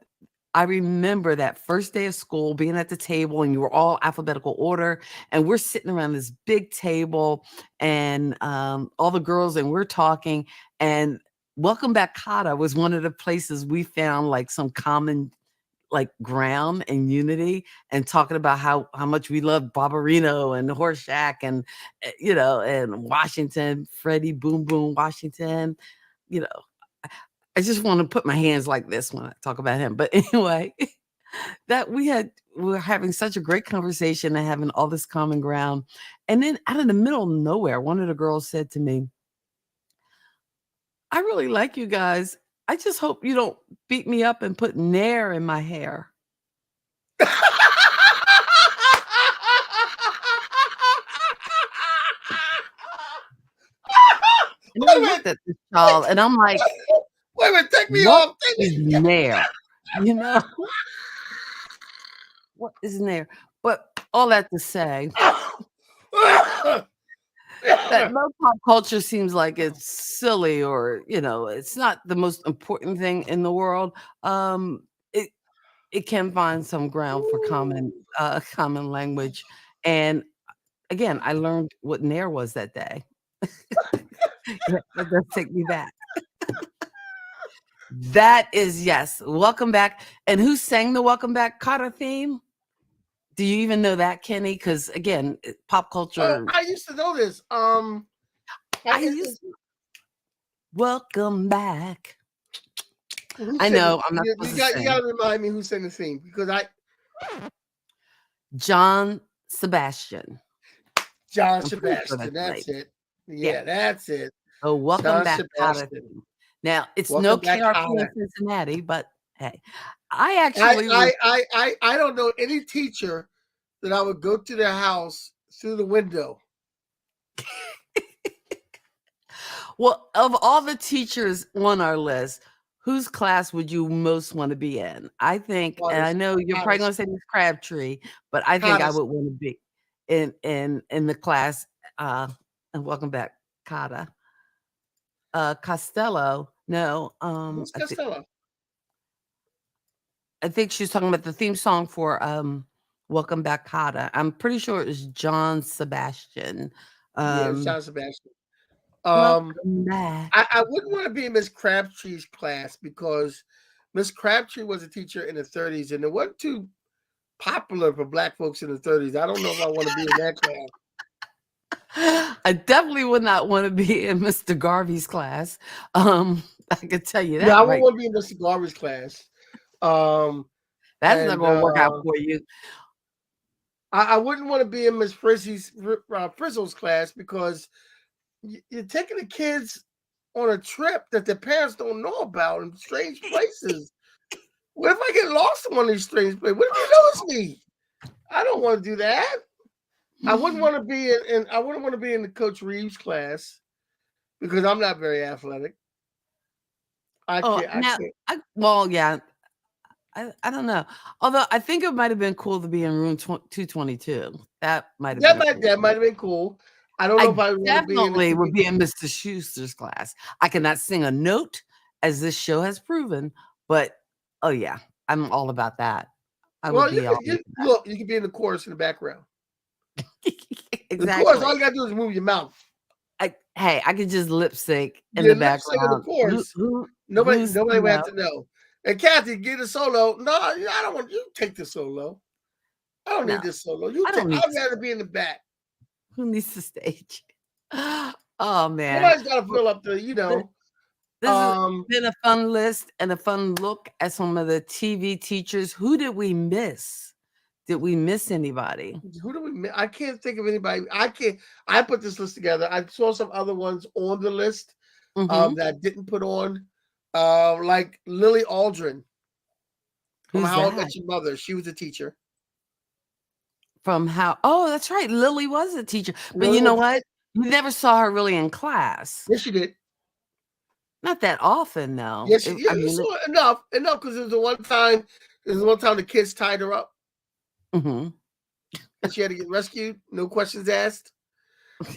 I remember that first day of school being at the table, and you were all alphabetical order, and we're sitting around this big table, and all the girls, and we're talking, and Welcome Back, Kotter was one of the places we found like some common like ground and unity, and talking about how much we love Barbarino and Horseshack and and Washington, Freddie Boom Boom Washington. I just want to put my hands like this when I talk about him. But anyway, that we were having such a great conversation and having all this common ground. And then out of the middle of nowhere, one of the girls said to me, "I really like you guys. I just hope you don't beat me up and put Nair in my hair." And I looked at this child, and I'm like, "Wait a minute, take me what off. is Nair?" what is Nair? But all that to say that no pop culture seems like it's silly or it's not the most important thing in the world. It it can find some ground for common language. And again, I learned what Nair was that day. That does take me back. That is yes. Welcome back. And who sang the Welcome Back Cotta theme? Do you even know that, Kenny? Because again, pop Oh, culture. I used to know this. I used to welcome back. Who I said it? know I'm not supposed to You sing. got to remind me who sang the theme because John Sebastian. John I'm pretty sure Sebastian. that's That's right. it. Yeah. Yeah, that's it. So welcome John back, Cotta Sebastian. theme. Now it's no Welcome back, KRP in Howard. Cincinnati, but hey, I actually was. I don't know any teacher that I would go to their house through the window. Well, of all the teachers on our list, whose class would you most want to be in? I think, and I know you're probably going to say Miss Crabtree, but I think I would want to be in the class. And welcome back, Cotta. Costello. No, Who's Costello? I think she's talking about the theme song for Welcome Back, Cotta. I'm pretty sure it was John Sebastian. Yeah, it's John Sebastian. Welcome back. I wouldn't want to be in Miss Crabtree's class because Miss Crabtree was a teacher in the 30s and it wasn't too popular for black folks in the 30s. I don't know if I want to be in that class. I definitely would not want to be in Mr. Garvey's class. I can tell you that. Yeah, I right. wouldn't want to be in Mr. Garvey's class. That's not going to work out for you. I wouldn't want to be in Miss Frizzle's class because you're taking the kids on a trip that their parents don't know about in strange places. What if I get lost in one of these strange places? What if you lose me? I don't want to do that. I wouldn't want to be I wouldn't want to be in the Coach Reeves class because I'm not very athletic. I can't. Well, yeah. I don't know. Although I think it might have been cool to be in room 222. That might have been cool. That might have been cool. I don't know if I definitely would be in Mr. Schuster's class. I cannot sing a note, as this show has proven, but oh yeah, I'm all about that. Look, you can be in the chorus in the background. Exactly. The chorus, all you gotta do is move your mouth. I could just lip sync in the background. In the chorus. Nobody would have to know. And Kathy, get a solo. No, I don't want you to take the solo. I don't need this solo. I'd rather be in the back. Who needs the stage? Oh man. Somebody's gotta fill up the, This has been a fun list and a fun look at some of the TV teachers. Who did we miss? Did we miss anybody? Who did we miss? I can't think of anybody. I put this list together. I saw some other ones on the list that I didn't put on. Like Lily Aldrin from How I Met Your Mother. She was a teacher. Oh, that's right. Lily was a teacher. But you know what? You never saw her really in class. Yes, you did. Not that often, though. Yes, you saw it enough because it was the one time. The kids tied her up, and she had to get rescued. No questions asked.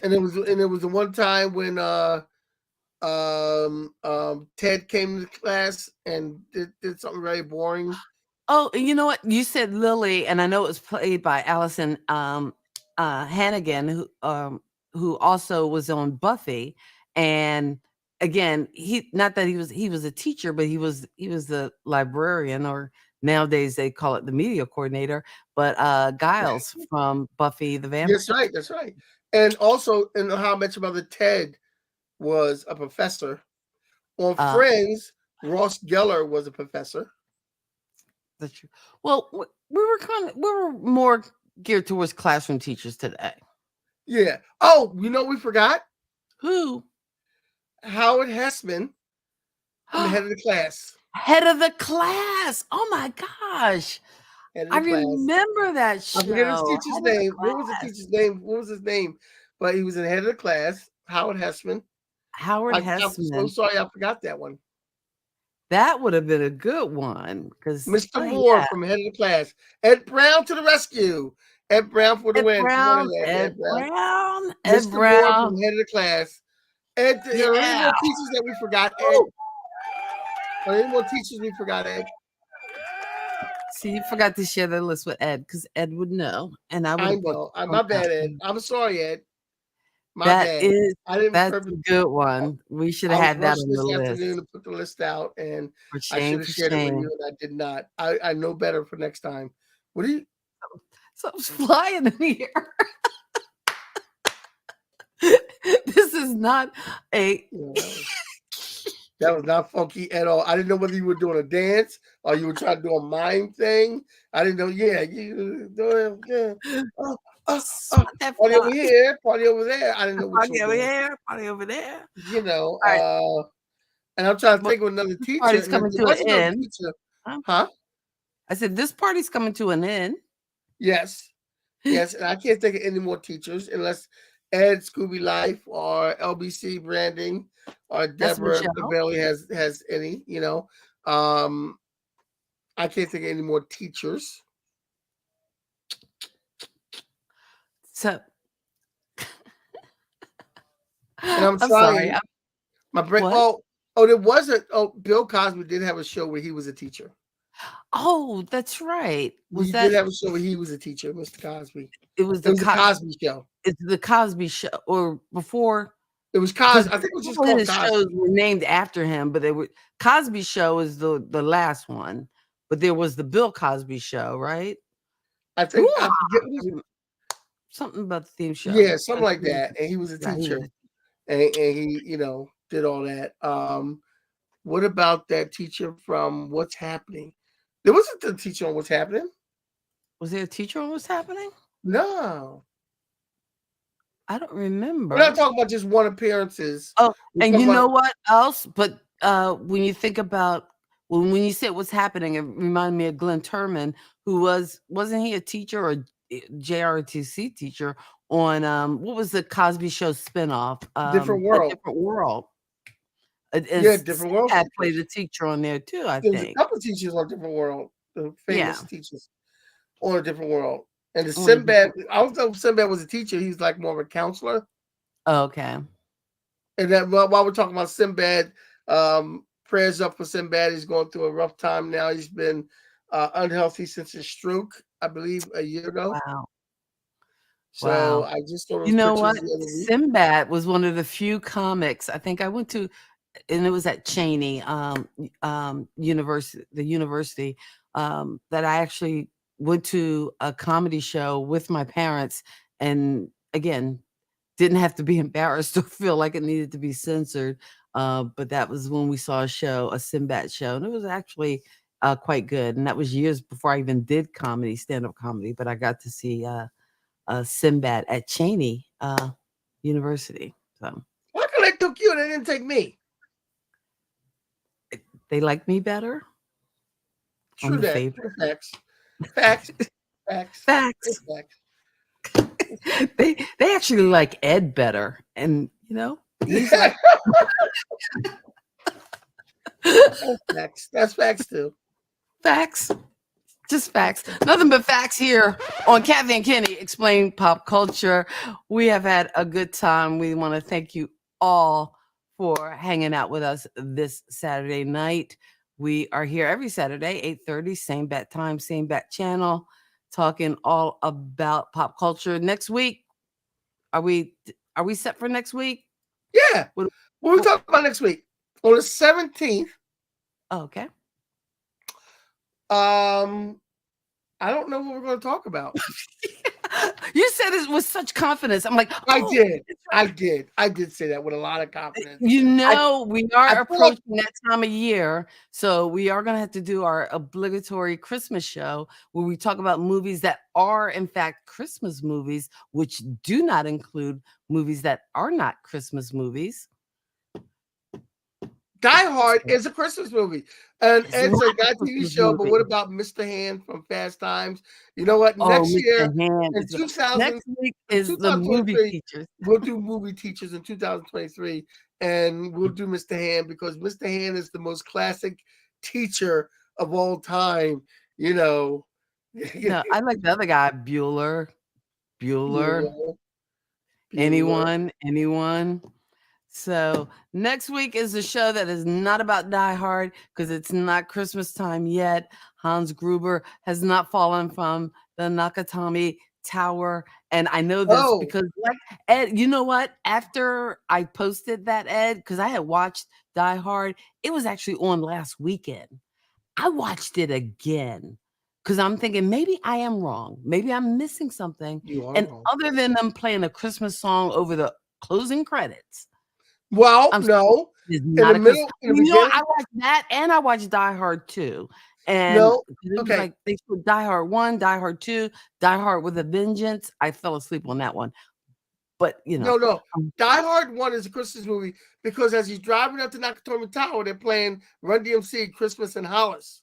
And it was the one time when Ted came to class and did something very boring. Oh, you know what? You said Lily, and I know it was played by Allison Hannigan, who also was on Buffy. And again, he was a teacher, but he was the librarian, or nowadays they call it the media coordinator. But Giles from Buffy the Vampire. That's right. And also in How I Met Your Mother, Ted was a professor. On Friends, Ross Geller was a professor. That's true. Well, we were more geared towards classroom teachers today. Yeah. Oh, we forgot? Who? Howard Hessman, the head of the class. Head of the class. Oh my gosh. I remember that show. I forget his teacher's name. What was the teacher's name? What was his name? But he was the head of the class, Howard Hessman. Hessman. I'm so sorry I forgot that one. That would have been a good one because, Mr. oh Moore yeah, from Head of the Class. Ed Brown to the rescue. Ed Brown for the Ed win. Come on in Brown, there, Ed Ed Brown. Brown, Ed Mr. Moore from Brown. Head of the Class. Ed, are there any Yeah. more teachers that we forgot, Ed? Are there any more teachers we forgot, Ed? See, you forgot to share the list with Ed because Ed would know, and I would I have put know. some My bad, out. Ed. I'm sorry, Ed. My That bad. is I didn't that's a purpose. good one. We should I have was had that rushed on the this list. afternoon to put the list out, and For I should shame, have for shared it with you, shame. and I did not. I know better for next time. What do you? Something's flying in here. This is not a. That was not funky at all. I didn't know whether you were doing a dance or you were trying to do a mime thing. I didn't know. Yeah, you doing. Yeah. Oh, oh, oh. That Party over fly. here, party over there. I didn't know what you Party were over doing. here, party over there. You know. All right. And I'm trying to Well, think of another this teacher, party's and there coming to an was another end. teacher, Huh? huh? I said this party's coming to an end. Yes, yes. And I can't think of any more teachers unless Ed Scooby Life or LBC Branding or That's Deborah Michelle. Bailey has any. Um, I can't think of any more teachers. So And I'm I'm sorry. trying my brain. What? Oh, there wasn't. Oh, Bill Cosby did have a show where he was a teacher. Oh, that's right. Was He did that? have a show where he was a teacher, Mr. Cosby. It was It the was a Cosby show. it's the Cosby Show, or before, It was because Cosby. I think it was just all called his Cosby. shows were named after him, but they were Cosby Show is the last one, but there was the Bill Cosby Show, right? I think I Hoo-ha! forget what his, Something about the theme show. yeah, something like that. And he was a Yeah, he teacher, was. and he did all that. What about that teacher from What's Happening? There wasn't a teacher on What's Happening. Was there a teacher on What's Happening? No, I don't remember. we're not talking about just one appearances. Oh, We're and talking you about know what else? But when you think about when you said what's happening, it reminded me of Glenn Turman, who wasn't he a teacher or JRTC teacher on what was the Cosby Show spinoff? Different A World. Different World. Yeah, Different World Had teachers. played a teacher on there too, I There was a think. couple of teachers on Different World, the famous Yeah. teachers on A Different World. And the On A Sinbad, I don't know if Sinbad was a teacher. He's like more of a counselor. Okay. And then while we're talking about Sinbad, prayers up for Sinbad. He's going through a rough time now. He's been unhealthy since his stroke, I believe, a year ago. Wow. So Wow. I just saw those You know pictures what? the other week. Sinbad was one of the few comics I think I went to, and it was at Cheney University, the university, that I actually went to a comedy show with my parents, and again, didn't have to be embarrassed or feel like it needed to be censored. But that was when we saw a Sinbad show, and it was actually quite good. And that was years before I even did comedy, stand-up comedy. But I got to see Sinbad at Cheney University. So Why could they took you and they didn't take me? they like me better. True the that. favorite. True facts. Facts. Facts. Facts. Facts. They actually like Ed better, and he's like That's facts. That's facts too. facts. Just facts. Nothing but facts here on Kathy and Kenny Explain Pop Culture. We have had a good time. We want to thank you all for hanging out with us this Saturday night. We are here every Saturday, 8:30, same bat time, same bat channel, talking all about pop culture. Next week, are we set for next week? Yeah. What are we talking about next week? On the 17th. Oh, okay. I don't know what we're going to talk about. You said it with such confidence. I'm like, I did say that with a lot of confidence. We are approaching like that time of year, so we are going to have to do our obligatory Christmas show where we talk about movies that are in fact Christmas movies, which do not include movies that are not Christmas movies. Die Hard is a Christmas movie, and It's it's not a a not TV Christmas show. But movie. what about Mr. Hand from Fast Times? You know what? Oh, Next Mr. year Hand in is 2000, next week in is the movie 2023, teachers. we'll do movie teachers in 2023, and we'll do Mr. Hand because Mr. Hand is the most classic teacher of all time. You know, No, I like the other guy, Bueller. Bueller. Anyone? So next week is a show that is not about Die Hard because it's not Christmas time yet. Hans Gruber has not fallen from the Nakatomi Tower. And I know this Oh, because, like, Ed, you know what? After I posted that, Ed, because I had watched Die Hard, it was actually on last weekend. I watched it again because I'm thinking maybe I am wrong. Maybe I'm missing something. you are And wrong. other than them playing a Christmas song over the closing credits, Well, I'm no. it's In not the a Christmas. middle, in the You know, beginning, I watched that and I watched Die Hard 2. And no. it was Okay, like they put Die Hard 1, Die Hard 2, Die Hard with a Vengeance. I fell asleep on that one. But no. um, Die Hard 1 is a Christmas movie because as he's driving up to Nakatomi Tower, they're playing Run DMC, Christmas in Hollis.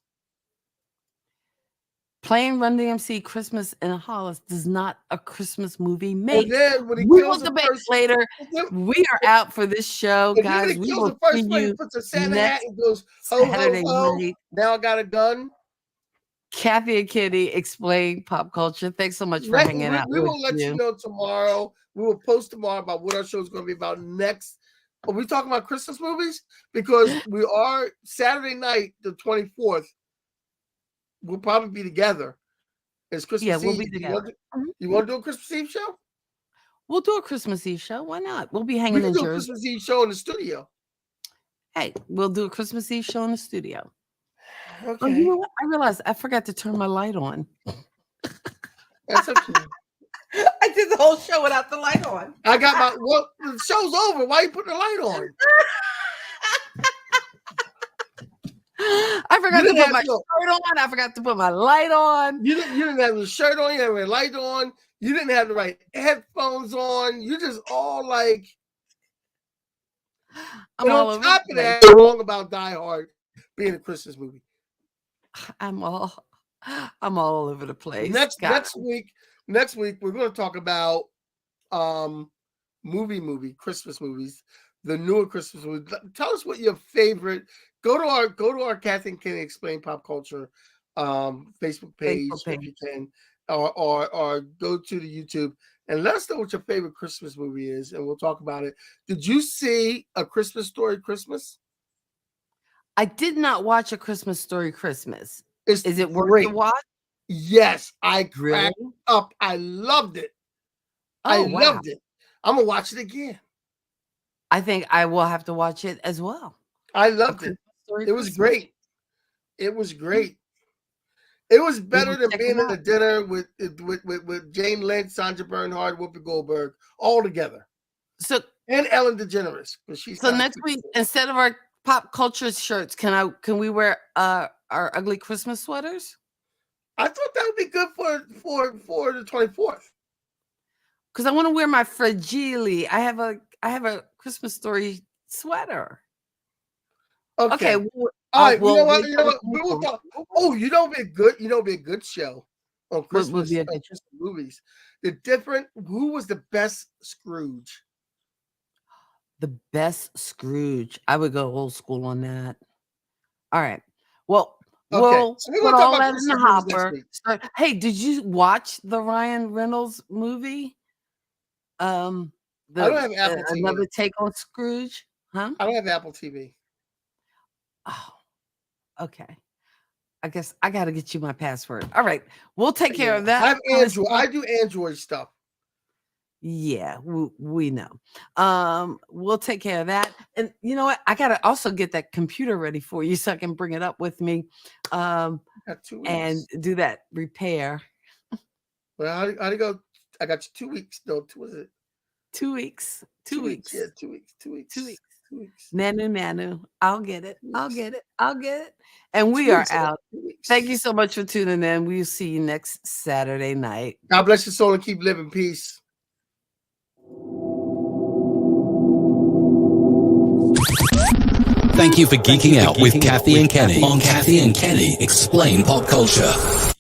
playing Run DMC Christmas in Hollis does not a Christmas movie make. And then when he We kills will the debate first, later. and then We are out for this show, when guys. he We kills will the first see one, he you puts a Santa hat next and goes, ho, Saturday ho, ho. night. Now I got a gun. Kathy and Kitty explain pop culture. Thanks so much for Next, hanging out we with will let you you. know tomorrow. We will post tomorrow about what our show is going to be about next. Are we talking about Christmas movies? Because we are Saturday night, the 24th. We'll probably be together. It's Christmas Yeah, we'll Eve. be together. You want to do a Christmas Eve show? We'll do a Christmas Eve show. Why not? We'll be We hanging can in do a Jersey. Christmas Eve show in the studio. Hey, we'll do a Christmas Eve show in the studio. Okay. Oh, you know what? I realized I forgot to turn my light on. That's okay. I did the whole show without the light on. I got my well, the show's over. Why you putting the light on? I forgot to put my shirt on. I forgot to put my light on. You didn't have the shirt on, you didn't have the light on, you didn't have the right headphones on. You just all like I'm all on over top the of place. that, wrong about Die Hard being a Christmas movie. I'm all over the place. Next week we're going to talk about Christmas movies, the newer Christmas movies. Tell us what your favorite. Go to our Kathy and Kenny Explain Pop Culture Facebook page if you can, or go to the YouTube and let us know what your favorite Christmas movie is, and we'll talk about it. Did you see A Christmas Story Christmas? I did not watch A Christmas Story Christmas. Is it worth to watch? Yes, I cracked Really? up. I loved it. Oh, I wow. loved it. I'm gonna watch it again. I think I will have to watch it as well. I loved it. It was great. It was great. It was better than being at a dinner with Jane Lynch, Sandra Bernhard, Whoopi Goldberg, all together. So and Ellen DeGeneres. So next week, instead of our pop culture shirts, can we wear our ugly Christmas sweaters? I thought that would be good for the 24th. Because I want to wear my fragile. I have a Christmas Story sweater. Okay. All right. You know what? We will talk. Oh, you know, be a good show on Christmas movies. Who was the best Scrooge? The best Scrooge. I would go old school on that. All right. Well, we'll put all that in the hopper. Hey, did you watch the Ryan Reynolds movie? I don't have Apple TV. Another take on Scrooge, huh? I don't have Apple TV. Oh, okay. I guess I got to get you my password. All right, we'll take care of that. I have Android. I do Android stuff. Yeah, we know. We'll take care of that. And you know what? I gotta also get that computer ready for you so I can bring it up with me. And do that repair. Well, how do you go? I got you 2 weeks. No, was it 2 weeks? 2 weeks. Yeah, 2 weeks. 2 weeks. 2 weeks. 2 weeks. Nanu. I'll get it. I'll get it. And we are out. Thank you so much for tuning in. We'll see you next Saturday night. God bless your soul and keep living peace. Thank you for geeking out with Kathy and Kenny on Kathy and Kenny Explain Pop Culture.